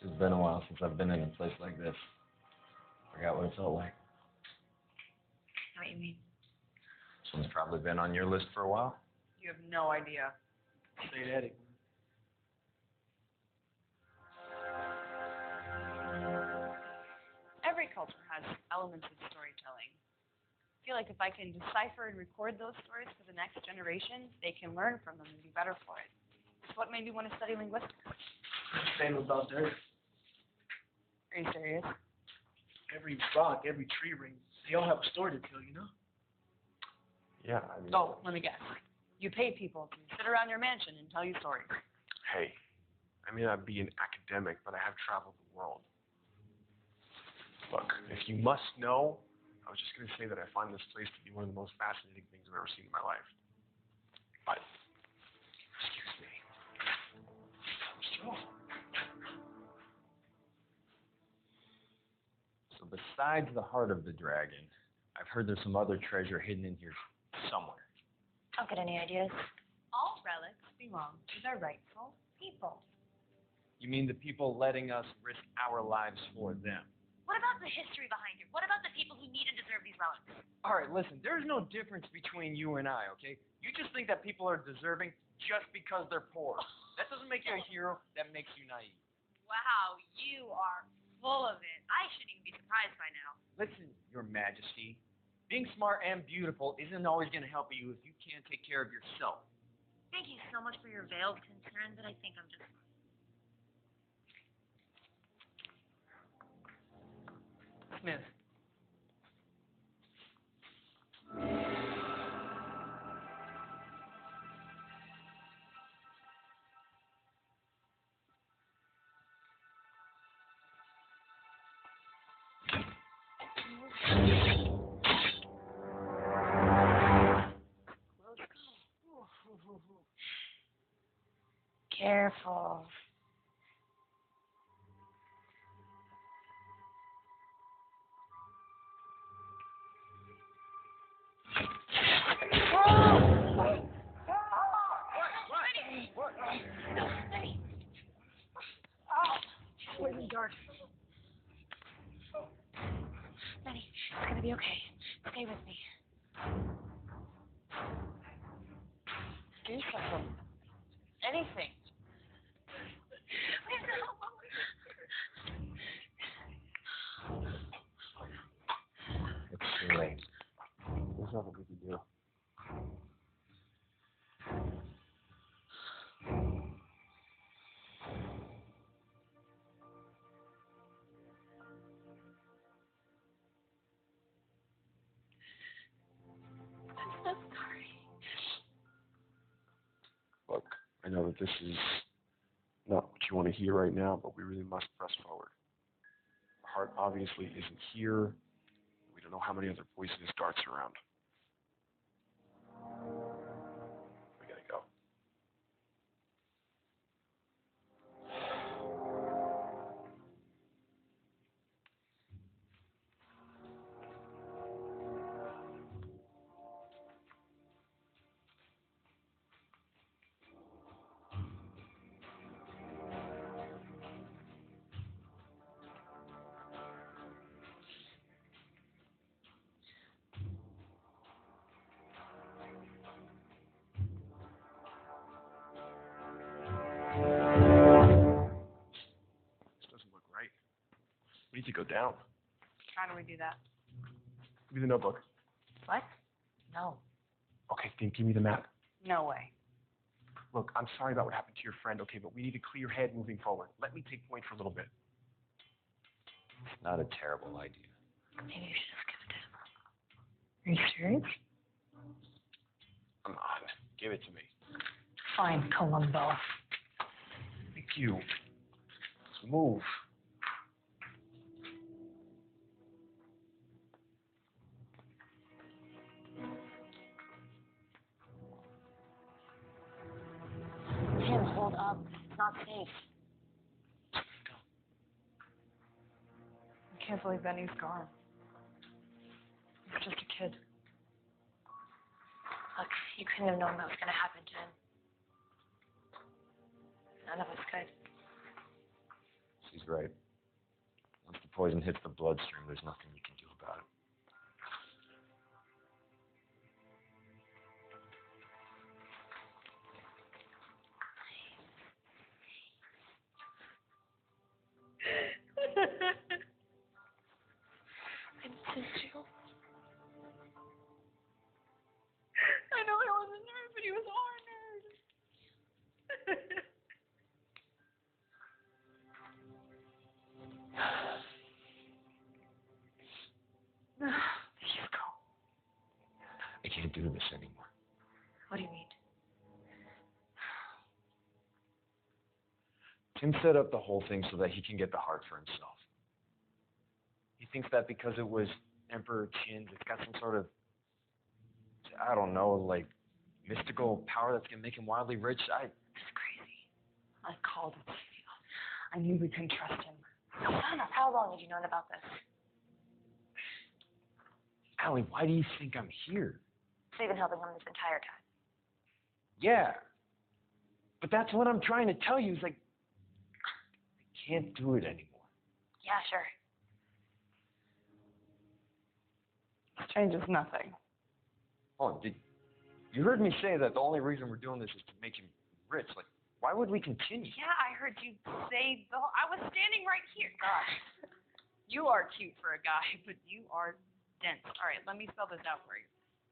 It's been a while since I've been in a place like this. Forgot what it felt like. Know what you mean? This one's probably been on your list for a while. You have no idea. Say that again. Every culture has elements of storytelling. I feel like if I can decipher and record those stories for the next generation, they can learn from them and be better for it. It's what made me want to study linguistics. Same about that. Are you serious? Every rock, every tree ring, they all have a story to tell, you know? Yeah, I mean... So, let me guess. You pay people to sit around your mansion and tell you stories. Hey, I may not be an academic, but I have traveled the world. Look, if you must know, I was just going to say that I find this place to be one of the most fascinating things I've ever seen in my life. But, excuse me. So besides the heart of the dragon, I've heard there's some other treasure hidden in here somewhere. Don't get any ideas. All relics belong to their rightful people. You mean the people letting us risk our lives for them? What about the history behind it? What about the people who need and deserve these relics? All right, listen, there's no difference between you and I, okay? You just think that people are deserving just because they're poor. That doesn't make you a hero. That makes you naive. Wow, you are full of it. I shouldn't even be surprised by now. Listen, Your Majesty, being smart and beautiful isn't always going to help you if you can't take care of yourself. Thank you so much for your veiled concern, but I think I'm just fine. Smith. Careful. Poison dart. Benny, it's gonna be okay. Stay with me. Do something. Anything. It's too late. There's nothing we can do. I'm so sorry. Look, I know that this is not what you want to hear right now, but we really must press forward. The heart obviously isn't here. We don't know how many other poisonous darts are around. We gotta go. This doesn't look right. We need to go down. How do we do that? Give me the notebook. What? No. Okay, then give me the map. No way. Look, I'm sorry about what happened to your friend, okay, but we need a clear head moving forward. Let me take point for a little bit. It's not a terrible idea. Maybe you should just give it to him. Are you serious? Come on, give it to me. Fine, Columbo. Thank you. Let's move. Tim, hold up. It's not safe. I can't believe Benny's gone. He's just a kid. Look, you couldn't have known that was going to happen to him. None of us could. She's right. Once the poison hits the bloodstream, there's nothing you can do about it. I missed you. I know he was a nerd, but he was our nerd. Please go. I can't do this anymore. What do you mean? Tim set up the whole thing so that he can get the heart for himself. He thinks that because it was Emperor Qin's, it's got some sort of, I don't know, like, mystical power that's going to make him wildly rich. It's crazy. I called it. I knew we couldn't trust him. Enough. How long have you known about this? Allie, why do you think I'm here? So you've been helping him this entire time. Yeah. But that's what I'm trying to tell you. Is like, I can't do it anymore. Yeah, sure. This changes nothing. Oh, you heard me say that the only reason we're doing this is to make him rich. Like, why would we continue? Yeah, I heard you say I was standing right here. Gosh. You are cute for a guy, but you are dense. All right, let me spell this out for you.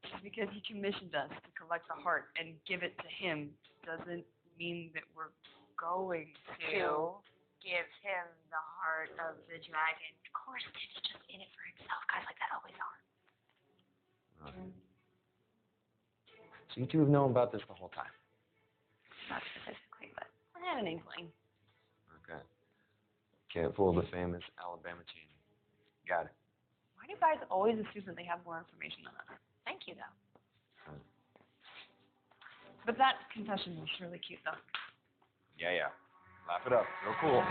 Just because he commissioned us to collect the heart and give it to him doesn't mean that we're going to give him the heart of the dragon. Of course, Tim's just in it for himself. Guys like that always are. So you two have known about this the whole time? Not specifically, but I had an inkling. Okay. Can't fool the famous Alabama team. Got it. Why do guys always assume that they have more information than us? Thank you, though. But that confession was really cute, though. Yeah. Laugh it up. Real cool.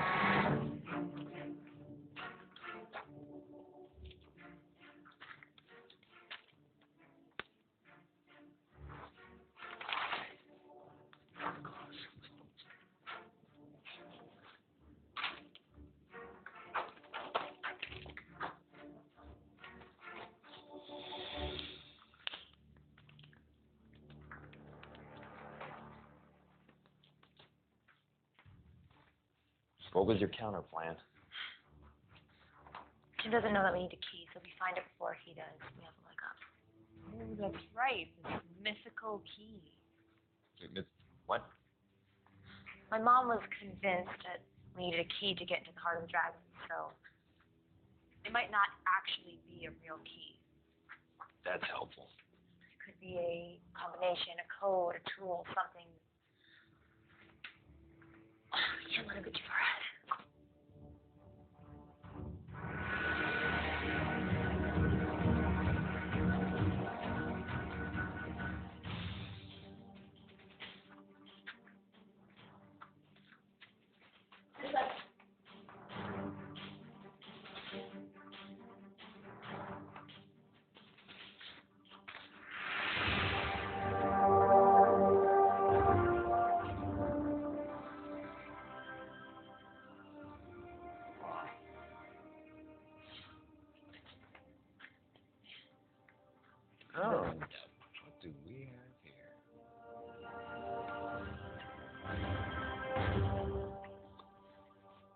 What was your counter plan? Jim doesn't know that we need a key, so if we find it before he does, we have a leg up. Oh, that's right. This mythical key. What? My mom was convinced that we needed a key to get into the heart of the dragon, so it might not actually be a real key. That's helpful. It could be a combination, a code, a tool, something. You can't let it go too far ahead. Oh, what do we have here?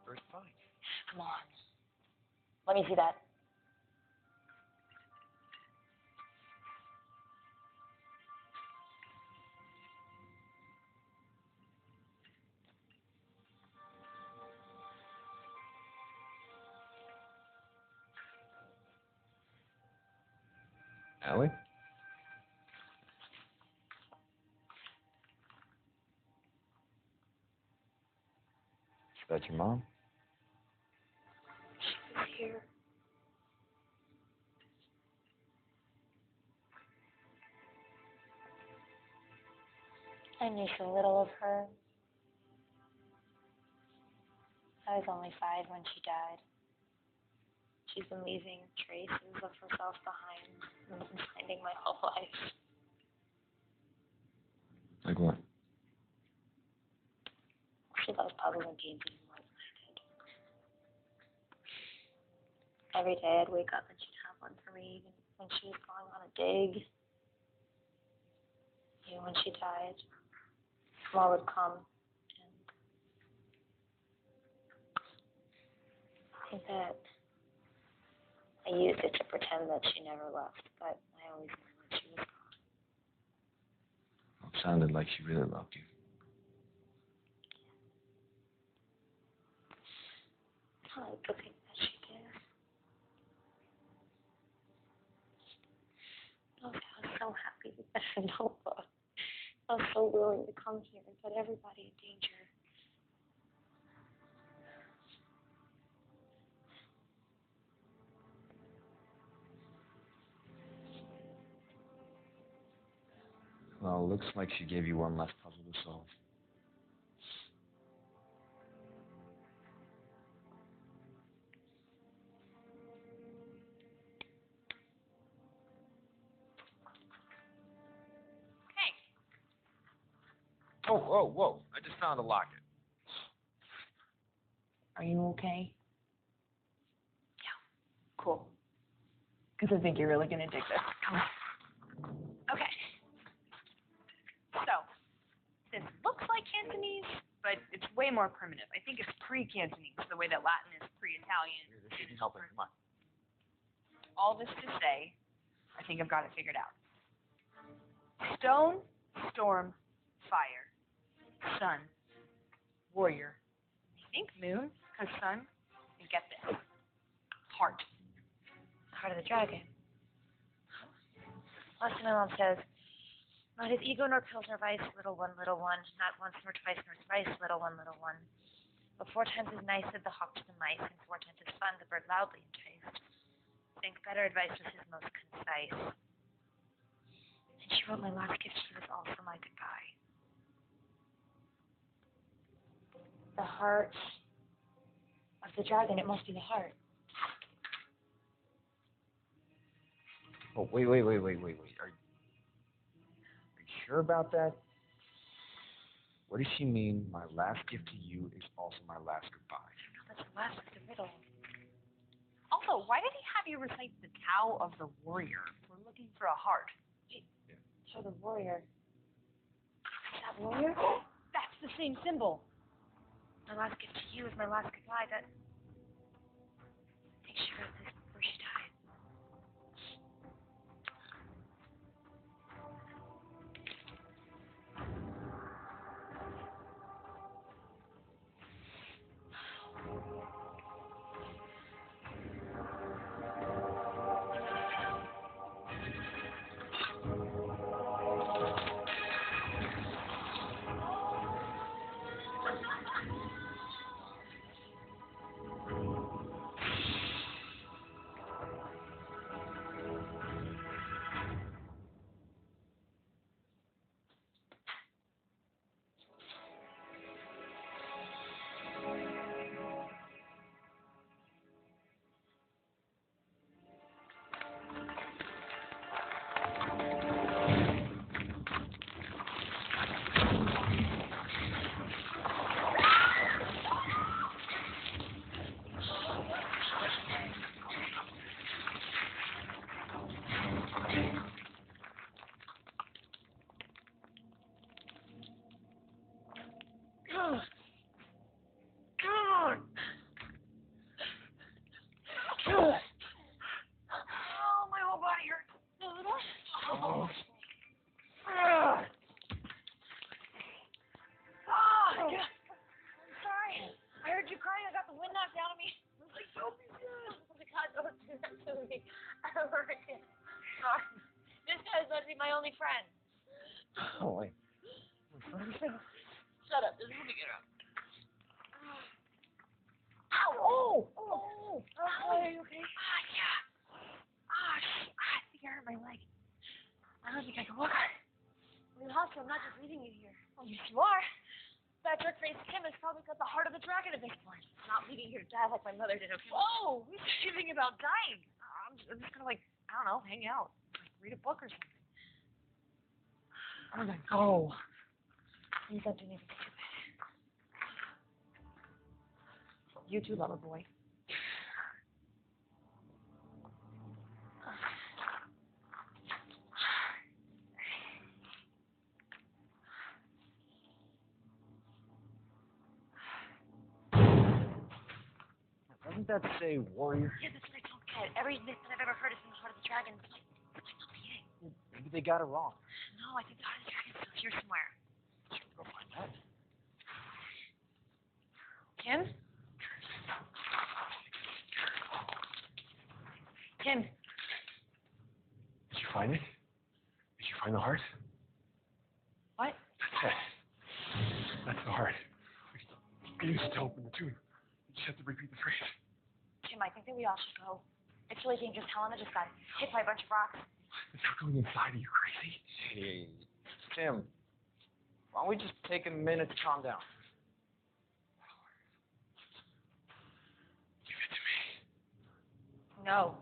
First find. Come on. Let me see that. Allie? Is that your mom? She was here. I knew so little of her. I was only 5 when she died. She's been leaving traces of herself behind and I've been finding my whole life. Like what? She loves puzzles and games even more than I did. Every day I'd wake up and she'd have one for me, even when she was going on a dig. Even when she died, more would come. And I think that I used it to pretend that she never left, but I always knew that she was gone. It sounded like she really loved you. I like to think that she did. I was so happy to get her notebook. I was so willing to come here and put everybody in danger. Well, it looks like she gave you one less puzzle to solve. Hey. Oh, whoa. I just found a locket. Are you okay? Cool. Because I think you're really going to dig this. Come on. Okay. So, this looks like Cantonese, but it's way more primitive. I think it's pre-Cantonese, the way that Latin is pre-Italian. This isn't helping. Come on. All this to say, I think I've got it figured out. Stone, storm, fire, sun, warrior. I think moon, because sun, and get this, heart. Heart of the dragon. Last time my mom says, not his ego nor pills nor vice, little one, not once nor twice nor thrice, little one, little one. But 4 times as nice said the hawk to the mice, and 4 times as fun the bird loudly enticed. Think better advice was his most concise. And she wrote my last gift to you was also my goodbye. The heart of the dragon. It must be the heart. Oh, wait. Are you sure about that? What does she mean, my last gift to you is also my last goodbye? That's the last of the riddle. Also, why did he have you recite the Tao of the Warrior? We're looking for a heart. So the warrior. Is that warrior? That's the same symbol. My last gift to you is my last goodbye. That. I think she wrote this before she died. Oh, my whole body hurts. I'm sorry. I heard you crying. I got the wind knocked out of me. I was like, don't be good. Oh my God, don't do that to me. Sorry. This guy's supposed to be my only friend. Oh, wait. Shut up. Just let me get up. Ow! Oh! Are you okay? Yeah. I think I hurt my leg. I don't think I can walk. I'm in the hospital. I'm not just leaving you here. Well, yes, you are. That jerk-faced Kim has probably got the heart of the dragon to make for it. Not leaving you to die like my mother did, okay? Whoa! Who's thinking about dying? I'm just gonna, like, I don't know, hang out. Like, read a book or something. I'm gonna go. Please don't do anything stupid. You too, lover boy. Doesn't that say warrior? Yeah, that's what I don't get. Every myth that I've ever heard is in the heart of the dragon. It might not be it. Maybe they got it wrong. No, I think the heart of the dragon's still here somewhere. Should we go find that? Kim? Kim? Did you find it? Did you find the heart? What? That's it. That's the heart. We use it to open the tomb. You just have to repeat the phrase. Kim, I think that we all should go. It's really dangerous. Helena just got hit by a bunch of rocks. It's not going inside. Are you crazy? Hey, Tim, why don't we just take a minute to calm down? Give it to me. No.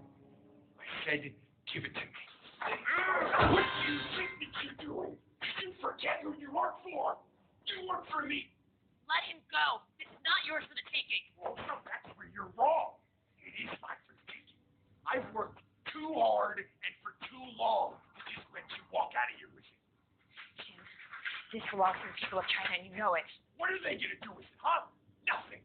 I said, give it to me. What do you think that you're doing? You forget who you work for. You work for me. Let him go. It's not yours for the taking. Well, no, that's where you're wrong. It is mine for the taking. I've worked too hard and for too long to just let you walk out of here with it. Kim, this belongs to the people of China, and you know it. What are they going to do with it, huh? Nothing.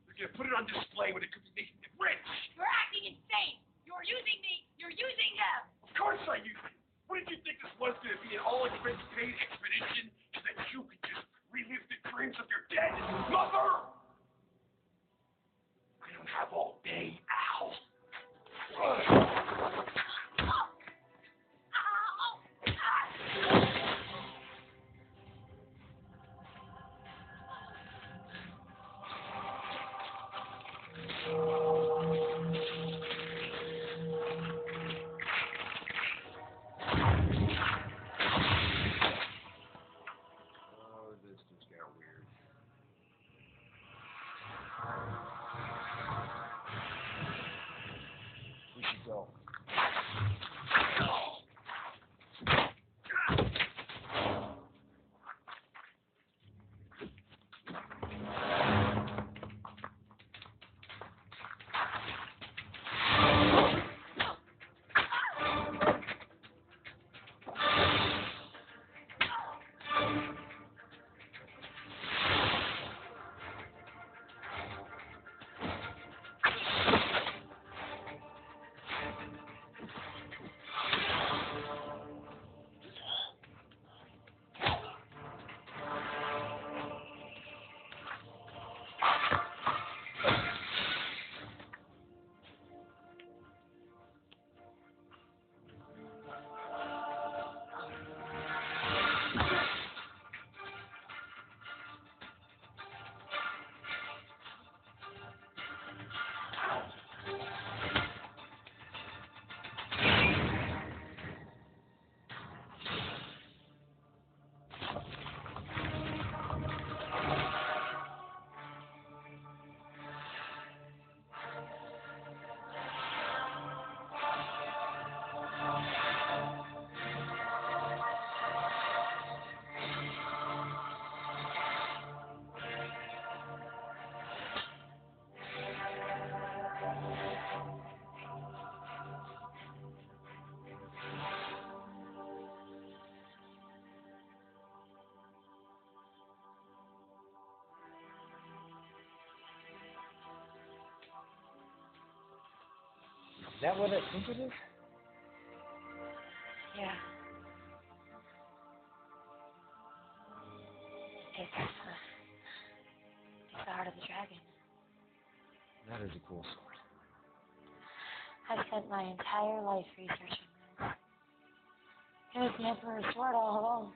They're going to put it on display when it could be making them rich. You're acting insane. You're using me. You're using him. Of course I use it. What did you think this was going to be, an all-expense-paid expedition so that you could just relive the dreams of your dead mother? I don't have all day, Al. Oh, this just got weird. Is that what I think it is? Yeah. It's the heart of the dragon. That is a cool sword. I spent my entire life researching this. It was the Emperor's sword all along.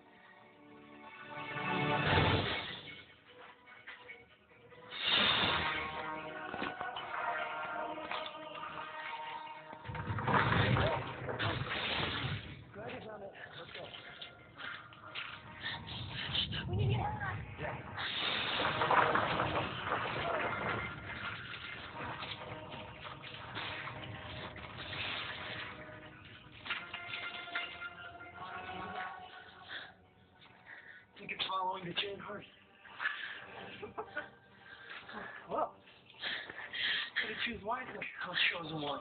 We need to get out. I think it's following the chain heart. Well, gotta choose wisely. I'll show them one.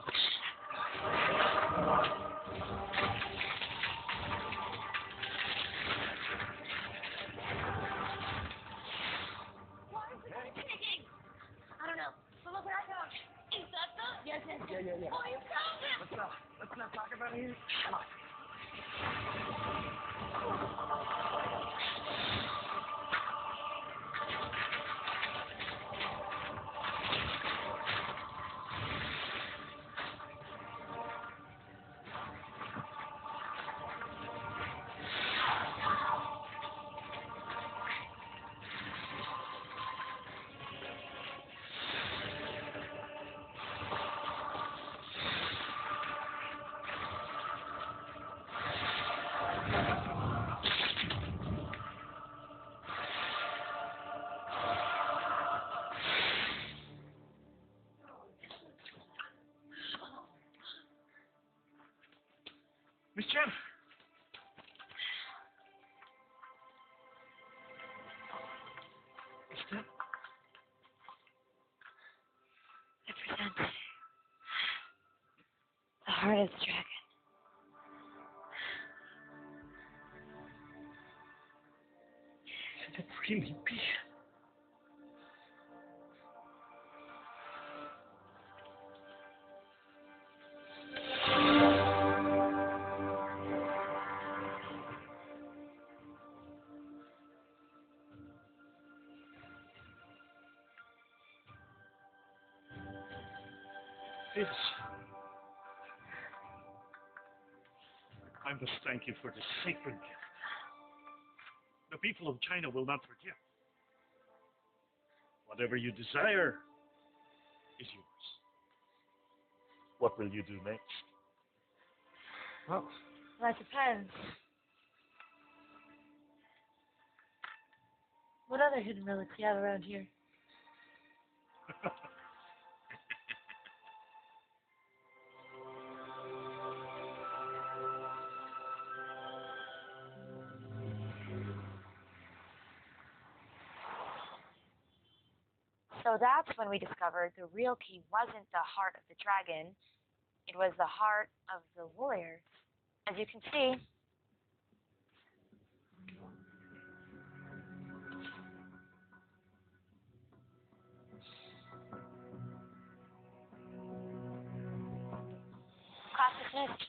I don't know. But look what I found. Is that the? Yes. Yeah. Oh, you found him! Let's not talk about it here. Come on. Miss Chen. Is that? It presents the heart of the dragon. Can it really be? Yes. I must thank you for this sacred gift. The people of China will not forget. Whatever you desire is yours. What will you do next? Well, that depends. What other hidden relics do you have around here? So that's when we discovered the real key wasn't the heart of the dragon, it was the heart of the warriors. As you can see, class dismissed.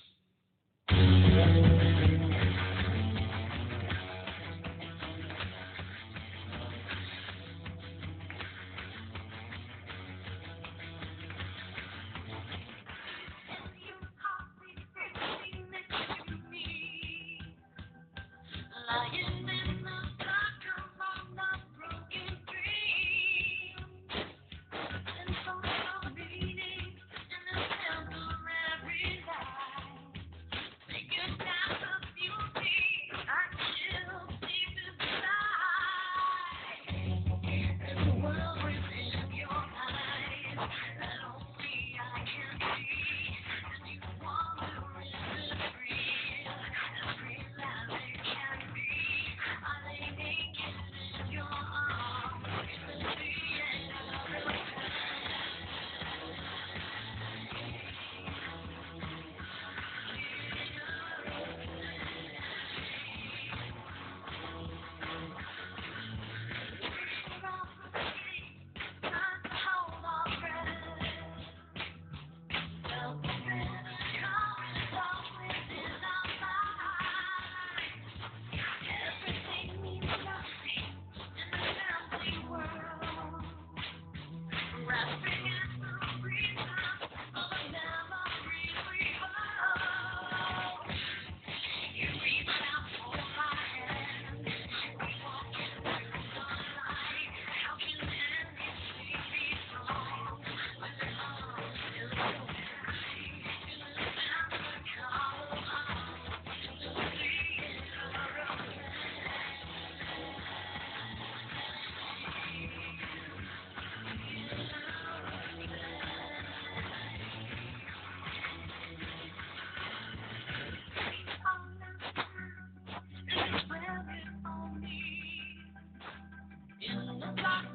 shot